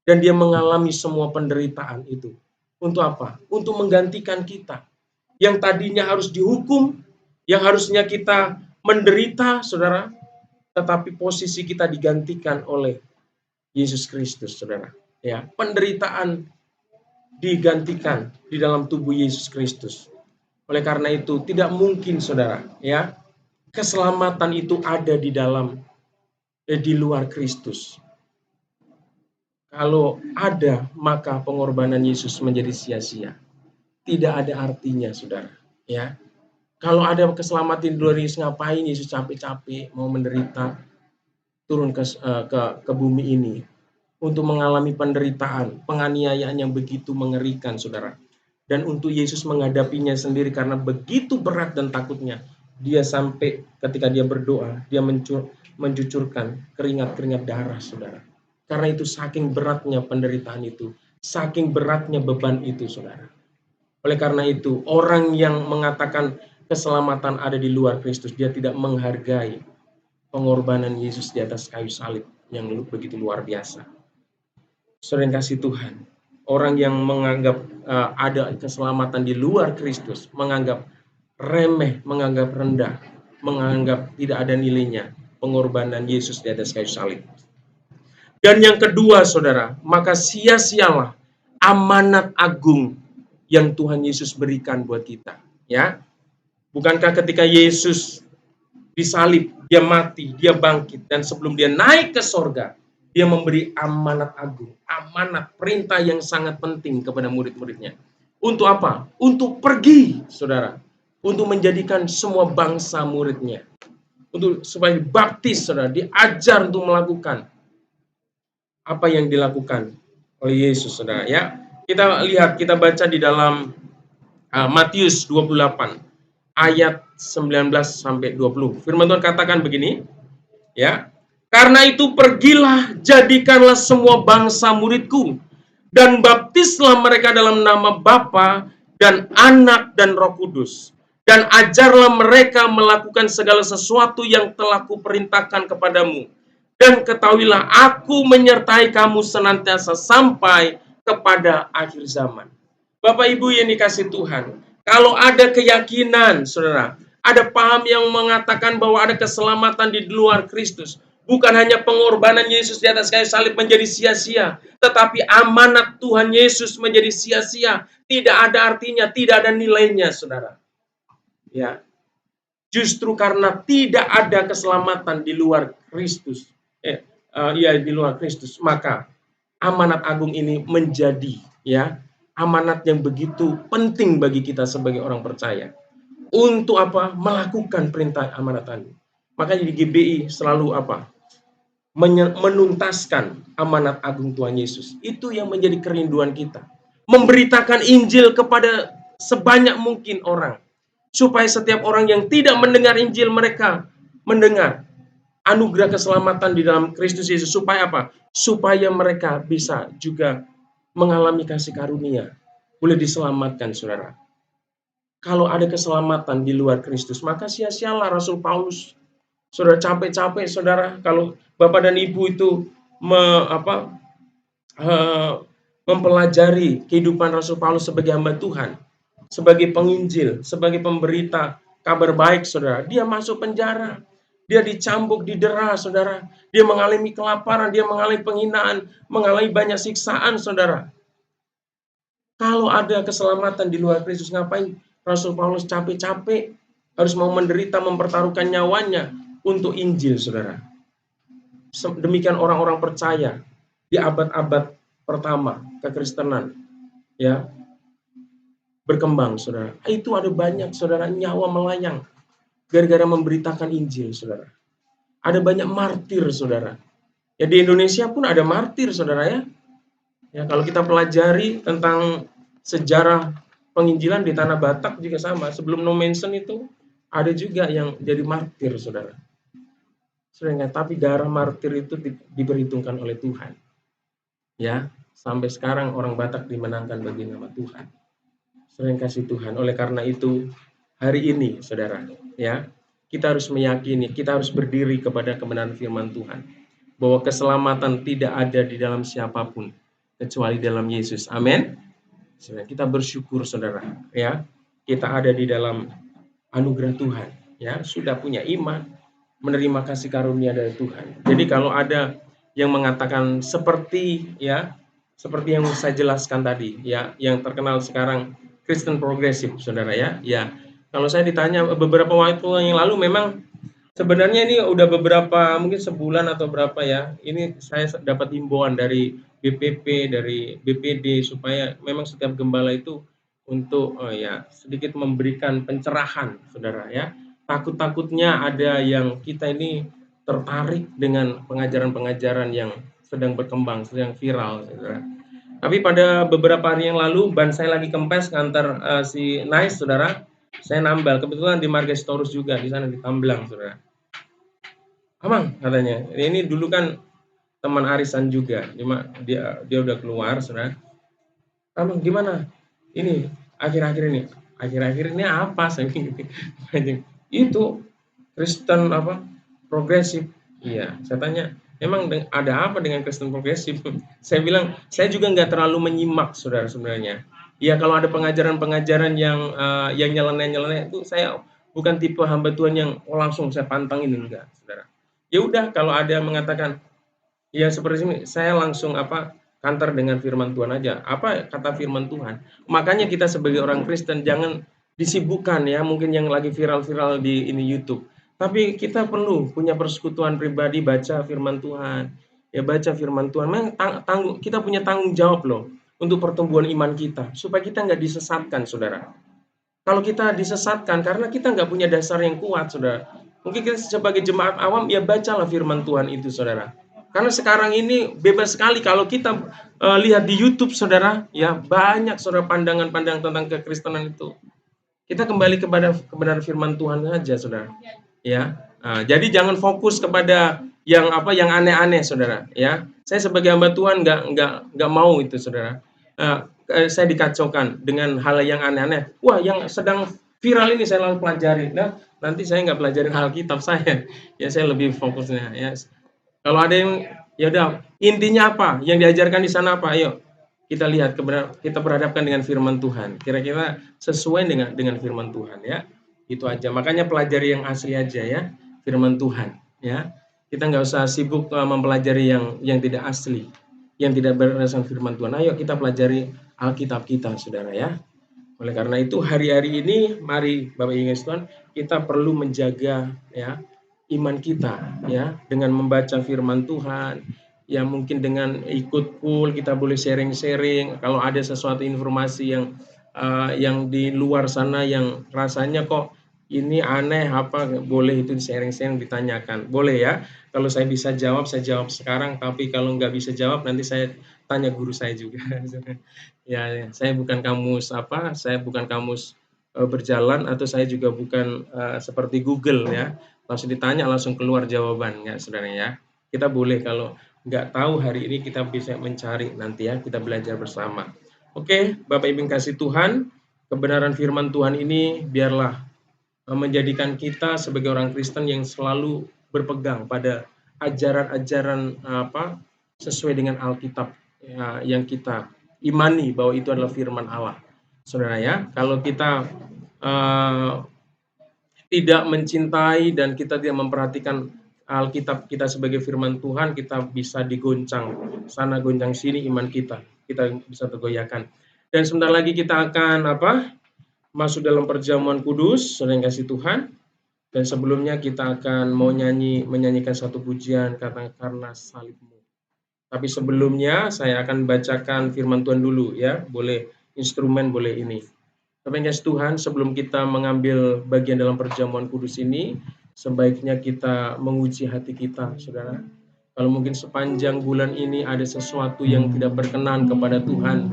dan dia mengalami semua penderitaan itu. Untuk apa? Untuk menggantikan kita, yang tadinya harus dihukum, yang harusnya kita menderita, saudara, tetapi posisi kita digantikan oleh Yesus Kristus, saudara. Ya, penderitaan digantikan di dalam tubuh Yesus Kristus. Oleh karena itu, tidak mungkin, saudara, ya, keselamatan itu ada di luar Kristus. Kalau ada, maka pengorbanan Yesus menjadi sia-sia. Tidak ada artinya, saudara. Ya, kalau ada keselamatan di luar Yesus, ngapain Yesus capek-capek mau menderita, turun ke bumi ini untuk mengalami penderitaan, penganiayaan yang begitu mengerikan, saudara. Dan untuk Yesus menghadapinya sendiri karena begitu berat dan takutnya, dia sampai ketika dia berdoa, dia mencucurkan keringat-keringat darah, saudara. Karena itu saking beratnya penderitaan itu, saking beratnya beban itu, saudara. Oleh karena itu, orang yang mengatakan keselamatan ada di luar Kristus, dia tidak menghargai pengorbanan Yesus di atas kayu salib yang begitu luar biasa. Saudara yang kasih Tuhan, orang yang menganggap ada keselamatan di luar Kristus, menganggap remeh, menganggap rendah, menganggap tidak ada nilainya pengorbanan Yesus di atas kayu salib. Dan yang kedua, saudara, maka sia-sialah amanat agung yang Tuhan Yesus berikan buat kita. Ya, bukankah ketika Yesus disalib, dia mati, dia bangkit, dan sebelum dia naik ke sorga, dia memberi amanat agung, amanat perintah yang sangat penting kepada murid-muridnya. Untuk apa? Untuk pergi, saudara, untuk menjadikan semua bangsa muridnya, untuk supaya dibaptis, saudara, diajar untuk melakukan apa yang dilakukan oleh Yesus, saudara. Ya, kita lihat, kita baca di dalam Matius 28 ayat 19 sampai 20. Firman Tuhan katakan begini, ya. Karena itu pergilah, jadikanlah semua bangsa muridku, dan baptislah mereka dalam nama Bapa dan Anak dan Roh Kudus, dan ajarlah mereka melakukan segala sesuatu yang telah kuperintahkan kepadamu. Dan ketahuilah, aku menyertai kamu senantiasa sampai kepada akhir zaman. Bapak Ibu yang dikasih Tuhan, kalau ada keyakinan, saudara, ada paham yang mengatakan bahwa ada keselamatan di luar Kristus, bukan hanya pengorbanan Yesus di atas kayu salib menjadi sia-sia, tetapi amanat Tuhan Yesus menjadi sia-sia, tidak ada artinya, tidak ada nilainya, saudara. Ya, justru karena tidak ada keselamatan di luar Kristus, di luar Kristus, maka amanat agung ini menjadi, ya, amanat yang begitu penting bagi kita sebagai orang percaya. Untuk apa? Melakukan perintah amanat agung. Makanya di GBI selalu apa? Menuntaskan amanat agung Tuhan Yesus. Itu yang menjadi kerinduan kita. Memberitakan Injil kepada sebanyak mungkin orang. Supaya setiap orang yang tidak mendengar Injil, mereka mendengar anugerah keselamatan di dalam Kristus Yesus. Supaya apa? Supaya mereka bisa juga mengalami kasih karunia. Boleh diselamatkan, saudara. Kalau ada keselamatan di luar Kristus, maka sia-sialah Rasul Paulus. Saudara, capek-capek, saudara, kalau Bapak dan Ibu itu mempelajari kehidupan Rasul Paulus sebagai hamba Tuhan, sebagai penginjil, sebagai pemberita kabar baik, saudara. Dia masuk penjara, dia dicambuk, didera, saudara. Dia mengalami kelaparan, dia mengalami penghinaan, mengalami banyak siksaan, saudara. Kalau ada keselamatan di luar Kristus, ngapain Rasul Paulus capek-capek harus mau menderita, mempertaruhkan nyawanya untuk Injil, saudara. Demikian orang-orang percaya di abad-abad pertama kekristenan, ya, berkembang, saudara. Itu ada banyak, saudara, nyawa melayang gara-gara memberitakan Injil, saudara. Ada banyak martir, saudara. Ya, di Indonesia pun ada martir, saudara, ya. Ya, kalau kita pelajari tentang sejarah penginjilan di Tanah Batak juga sama. Sebelum No Mention itu ada juga yang jadi martir, saudara. Saudara, tapi darah martir itu diperhitungkan oleh Tuhan. Ya, sampai sekarang orang Batak dimenangkan bagi nama Tuhan. Saudara kasih Tuhan. Oleh karena itu, hari ini, saudara, ya, kita harus meyakini, kita harus berdiri kepada kebenaran firman Tuhan, bahwa keselamatan tidak ada di dalam siapapun kecuali dalam Yesus. Amin. Kita bersyukur, saudara, ya, kita ada di dalam anugerah Tuhan, ya, sudah punya iman, menerima kasih karunia dari Tuhan. Jadi kalau ada yang mengatakan seperti yang saya jelaskan tadi, ya, yang terkenal sekarang Kristen progresif, saudara, ya, kalau saya ditanya beberapa waktu yang lalu, memang sebenarnya ini udah beberapa, mungkin sebulan atau berapa, ya, ini saya dapat himbauan dari BPP, dari BPD, supaya memang setiap gembala itu untuk sedikit memberikan pencerahan, saudara, ya. Takut-takutnya ada yang kita ini tertarik dengan pengajaran-pengajaran yang sedang berkembang, sedang viral, saudara. Tapi pada beberapa hari yang lalu, ban saya lagi kempes ngantar si Nice, saudara. Saya nambal, kebetulan di Margestorus juga, di sana di Tamblang, saudara. Amang, katanya, ini dulu kan teman arisan juga, dia udah keluar, saudara. Amang, gimana? Ini akhir-akhir ini apa? Saya bilang, itu Kristen progresif. Iya, saya tanya, emang ada apa dengan Kristen progresif? Saya bilang, saya juga nggak terlalu menyimak, saudara, sebenarnya. Ya, kalau ada pengajaran-pengajaran yang nyeleneh-nyeleneh itu saya bukan tipe hamba Tuhan yang langsung saya pantang ini, enggak, saudara. Ya udah, kalau ada yang mengatakan ya seperti ini, saya langsung kantor dengan firman Tuhan aja. Apa kata firman Tuhan? Makanya kita sebagai orang Kristen jangan disibukkan ya, mungkin yang lagi viral-viral di ini YouTube. Tapi kita perlu punya persekutuan pribadi, baca firman Tuhan. Ya baca firman Tuhan. Memang kita punya tanggung jawab loh untuk pertumbuhan iman kita, supaya kita nggak disesatkan, saudara. Kalau kita disesatkan karena kita nggak punya dasar yang kuat, saudara. Mungkin kita sebagai jemaat awam, ya bacalah firman Tuhan itu, saudara. Karena sekarang ini bebas sekali kalau kita lihat di YouTube, saudara, ya banyak saudara pandangan-pandangan tentang kekristenan itu. Kita kembali kepada kebenaran firman Tuhan saja, saudara. Ya, jadi jangan fokus kepada yang aneh-aneh, saudara. Ya, saya sebagai hamba Tuhan nggak mau itu, saudara. Saya dikacaukan dengan hal yang aneh-aneh. Wah, yang sedang viral ini saya langsung pelajari. Nah, nanti saya nggak pelajarin Alkitab saya. Ya, saya lebih fokusnya. Ya, kalau ada yang ya udah, intinya apa? Yang diajarkan di sana apa? Ayo kita lihat kita berhadapkan dengan firman Tuhan. Kira-kira sesuai dengan firman Tuhan ya. Itu aja. Makanya pelajari yang asli aja ya, firman Tuhan ya. Kita nggak usah sibuk mempelajari yang tidak asli, yang tidak berdasarkan firman Tuhan. Ayo kita pelajari Alkitab kita, saudara ya. Oleh karena itu hari-hari ini mari Bapak Ibu Tuhan, kita perlu menjaga ya iman kita ya dengan membaca firman Tuhan, ya mungkin dengan ikut pool kita boleh sharing-sharing kalau ada sesuatu informasi yang di luar sana yang rasanya kok ini aneh boleh itu sharing-sharing, ditanyakan, boleh ya. Kalau saya bisa jawab, saya jawab sekarang, tapi kalau nggak bisa jawab nanti saya tanya guru saya juga. Ya, saya bukan kamus berjalan, atau saya juga bukan seperti Google ya. Langsung ditanya langsung keluar jawaban ya, saudara ya. Kita boleh kalau nggak tahu hari ini kita bisa mencari nanti ya, kita belajar bersama. Oke, Bapak Ibu kasih Tuhan, kebenaran firman Tuhan ini biarlah menjadikan kita sebagai orang Kristen yang selalu berpegang pada ajaran-ajaran sesuai dengan Alkitab ya, yang kita imani bahwa itu adalah firman Allah. Saudara ya, kalau kita tidak mencintai dan kita tidak memperhatikan Alkitab kita sebagai firman Tuhan, kita bisa digoncang sana goncang sini iman kita bisa tergoyahkan. Dan sebentar lagi kita akan masuk dalam perjamuan kudus, saudara yang kasih Tuhan. Dan sebelumnya kita akan mau menyanyikan satu pujian kata karena salibmu. Tapi sebelumnya saya akan bacakan firman Tuhan dulu ya, boleh instrumen boleh ini. Bapak yang kasih Tuhan, sebelum kita mengambil bagian dalam perjamuan kudus ini, sebaiknya kita menguji hati kita, saudara. Kalau mungkin sepanjang bulan ini ada sesuatu yang tidak berkenan kepada Tuhan,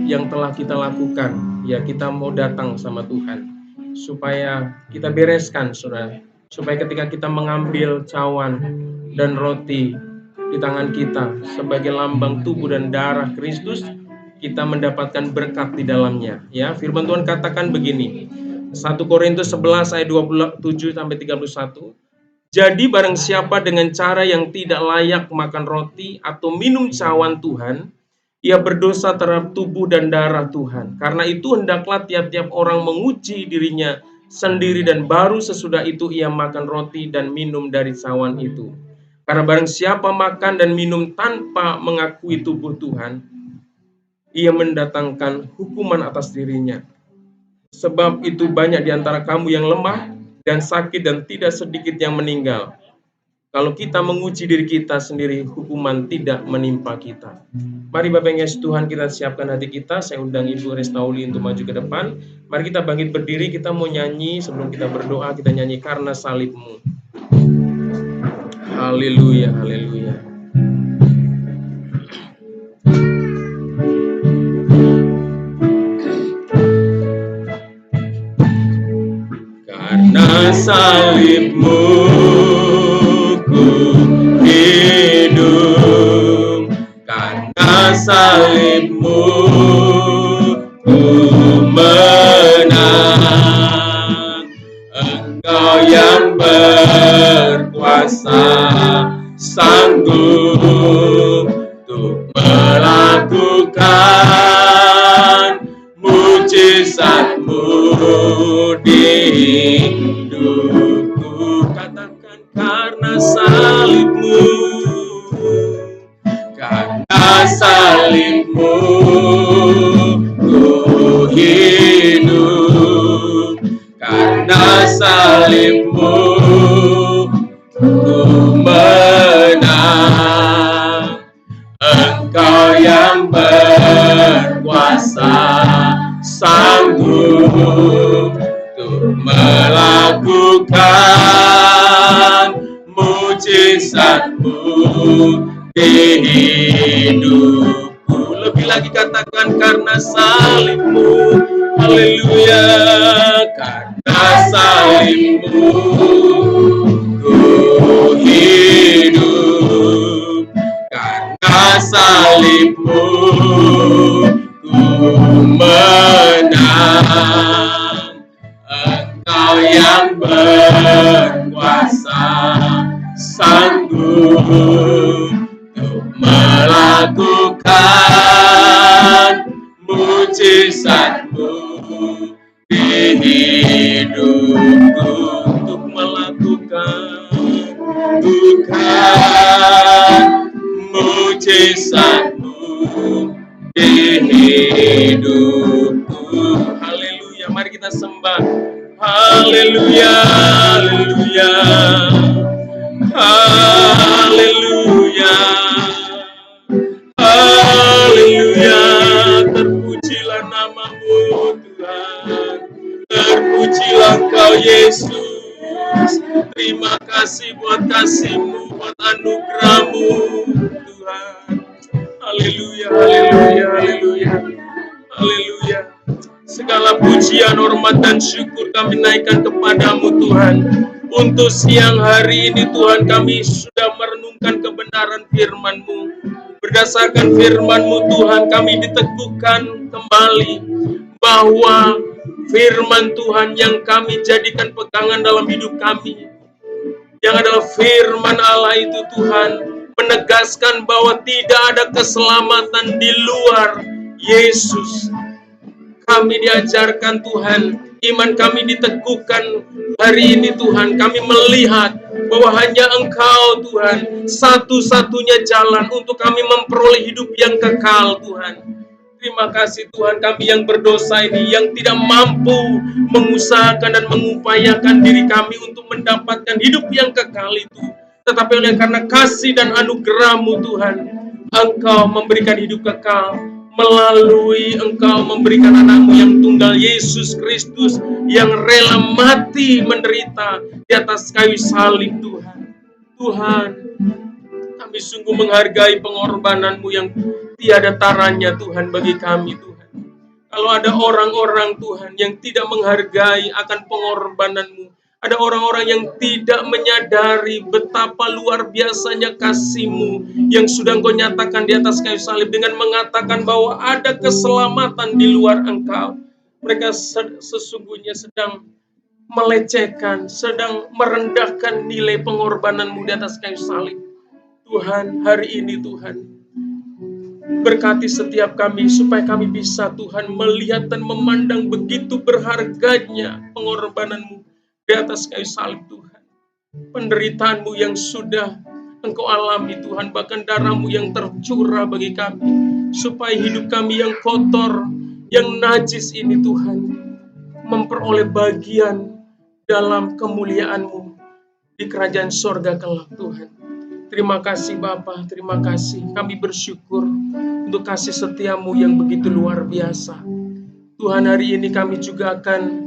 yang telah kita lakukan, ya kita mau datang sama Tuhan, supaya kita bereskan, saudara. Supaya ketika kita mengambil cawan dan roti di tangan kita, sebagai lambang tubuh dan darah Kristus, kita mendapatkan berkat di dalamnya. Ya, firman Tuhan katakan begini. 1 Korintus 11 ayat 27 sampai 31. Jadi barang siapa dengan cara yang tidak layak makan roti atau minum cawan Tuhan, ia berdosa terhadap tubuh dan darah Tuhan. Karena itu hendaklah tiap-tiap orang menguji dirinya sendiri dan baru sesudah itu ia makan roti dan minum dari cawan itu. Karena barang siapa makan dan minum tanpa mengakui tubuh Tuhan, ia mendatangkan hukuman atas dirinya. Sebab itu banyak di antara kamu yang lemah dan sakit dan tidak sedikit yang meninggal. Kalau kita menguji diri kita sendiri, hukuman tidak menimpa kita. Mari Bapak yang kasih Tuhan, kita siapkan hati kita. Saya undang Ibu Restauli untuk maju ke depan. Mari kita bangkit berdiri, kita mau nyanyi. Sebelum kita berdoa, kita nyanyi karena salibmu. Haleluya, haleluya. Karena salibmu ku hidup, karena salibmu ku menang. Engkau yang berkuasa sanggup untuk melakukan mujizat-Mu di mujizat-Mu di hidupku. Lebih lagi katakan karena salib-Mu. Haleluya, karena salib-Mu ku hidup, karena salib-Mu ku menang. Engkau yang berkuasa, sanggup untuk melakukan mujizat-Mu di hidupku, untuk melakukan mujizat-Mu di hidupku. Haleluya, mari kita sembah. Haleluya, haleluya, haleluya, haleluya. Terpujilah nama-Mu Tuhan, terpujilah Engkau Yesus. Terima kasih buat kasih-Mu, buat anugerah-Mu Tuhan. Haleluya, haleluya, haleluya, haleluya. Segala pujian, hormat, dan syukur kami naikkan kepadamu Tuhan. Untuk siang hari ini Tuhan, kami sudah merenungkan kebenaran firman-Mu. Berdasarkan firman-Mu Tuhan, kami diteguhkan kembali bahwa firman Tuhan yang kami jadikan pegangan dalam hidup kami, yang adalah firman Allah itu Tuhan, menegaskan bahwa tidak ada keselamatan di luar Yesus. Kami diajarkan Tuhan, iman kami diteguhkan hari ini Tuhan. Kami melihat bahwa hanya Engkau Tuhan, satu-satunya jalan untuk kami memperoleh hidup yang kekal Tuhan. Terima kasih Tuhan, kami yang berdosa ini, yang tidak mampu mengusahakan dan mengupayakan diri kami untuk mendapatkan hidup yang kekal itu. Tetapi oleh karena kasih dan anugerah-Mu Tuhan, Engkau memberikan hidup kekal melalui Engkau memberikan anak-Mu yang tunggal, Yesus Kristus, yang rela mati menderita di atas kayu salib Tuhan. Tuhan, kami sungguh menghargai pengorbanan-Mu yang tiada taranya Tuhan bagi kami Tuhan. Kalau ada orang-orang Tuhan yang tidak menghargai akan pengorbanan-Mu, ada orang-orang yang tidak menyadari betapa luar biasanya kasih-Mu yang sudah Engkau nyatakan di atas kayu salib dengan mengatakan bahwa ada keselamatan di luar Engkau. Mereka sesungguhnya sedang melecehkan, sedang merendahkan nilai pengorbanan-Mu di atas kayu salib. Tuhan, hari ini Tuhan, berkati setiap kami supaya kami bisa Tuhan melihat dan memandang begitu berharganya pengorbanan-Mu di atas kayu salib Tuhan. Penderitaan-Mu yang sudah Engkau alami Tuhan, bahkan darah-Mu yang tercurah bagi kami, supaya hidup kami yang kotor, yang najis ini Tuhan, memperoleh bagian dalam kemuliaan-Mu di kerajaan sorga kelak Tuhan. Terima kasih Bapa, terima kasih. Kami bersyukur untuk kasih setia-Mu yang begitu luar biasa. Tuhan, hari ini kami juga akan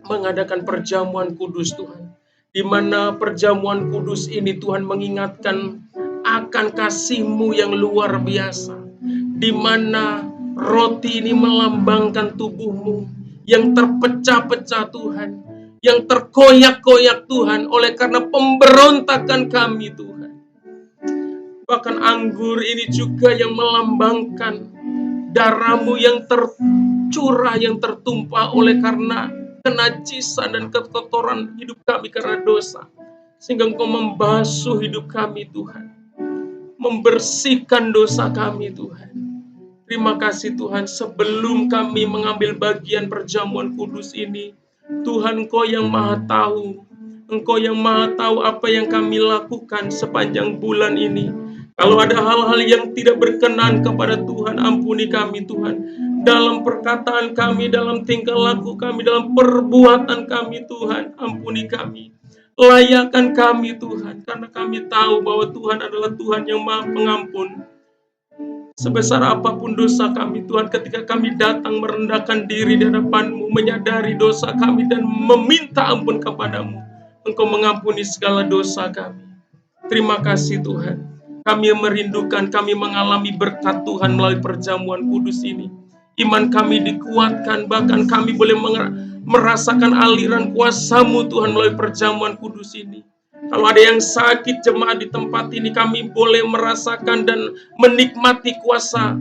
mengadakan perjamuan kudus Tuhan, di mana perjamuan kudus ini Tuhan mengingatkan akan kasih-Mu yang luar biasa, di mana roti ini melambangkan tubuh-Mu yang terpecah-pecah Tuhan, yang terkoyak-koyak Tuhan oleh karena pemberontakan kami Tuhan. Bahkan anggur ini juga yang melambangkan darah-Mu yang tercurah, yang tertumpah oleh karena kenajisan dan kekotoran hidup kami karena dosa. Sehingga Engkau membasuh hidup kami Tuhan, membersihkan dosa kami Tuhan. Terima kasih Tuhan, sebelum kami mengambil bagian perjamuan kudus ini, Tuhan Engkau yang maha tahu, Engkau yang maha tahu apa yang kami lakukan sepanjang bulan ini. Kalau ada hal-hal yang tidak berkenan kepada Tuhan, ampuni kami Tuhan. Dalam perkataan kami, dalam tingkah laku kami, dalam perbuatan kami Tuhan, ampuni kami. Layakkan kami Tuhan, karena kami tahu bahwa Tuhan adalah Tuhan yang maha pengampun. Sebesar apapun dosa kami Tuhan, ketika kami datang merendahkan diri di hadapan-Mu, menyadari dosa kami dan meminta ampun kepada-Mu, Engkau mengampuni segala dosa kami. Terima kasih Tuhan. Kami merindukan, kami mengalami berkat Tuhan melalui perjamuan kudus ini. Iman kami dikuatkan, bahkan kami boleh merasakan aliran kuasa-Mu Tuhan melalui perjamuan kudus ini. Kalau ada yang sakit jemaat di tempat ini, kami boleh merasakan dan menikmati kuasa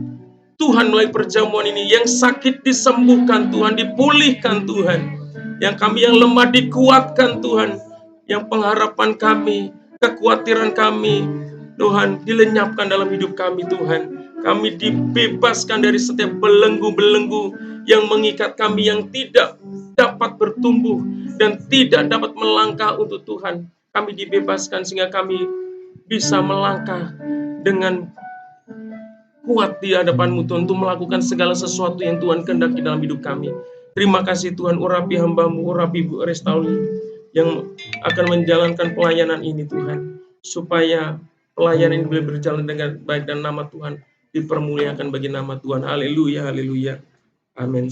Tuhan melalui perjamuan ini. Yang sakit disembuhkan Tuhan, dipulihkan Tuhan. Yang lemah dikuatkan Tuhan. Yang pengharapan kami, kekhawatiran kami, Tuhan dilenyapkan dalam hidup kami Tuhan. Kami dibebaskan dari setiap belenggu-belenggu yang mengikat kami, yang tidak dapat bertumbuh dan tidak dapat melangkah untuk Tuhan. Kami dibebaskan sehingga kami bisa melangkah dengan kuat di hadapan-Mu Tuhan, untuk melakukan segala sesuatu yang Tuhan kehendaki dalam hidup kami. Terima kasih Tuhan, urapi hamba-Mu, urapi Bu Restauli yang akan menjalankan pelayanan ini Tuhan, supaya pelayanan ini boleh berjalan dengan baik dan nama Tuhan dipermuliakan bagi nama Tuhan. Haleluya, haleluya. Amin.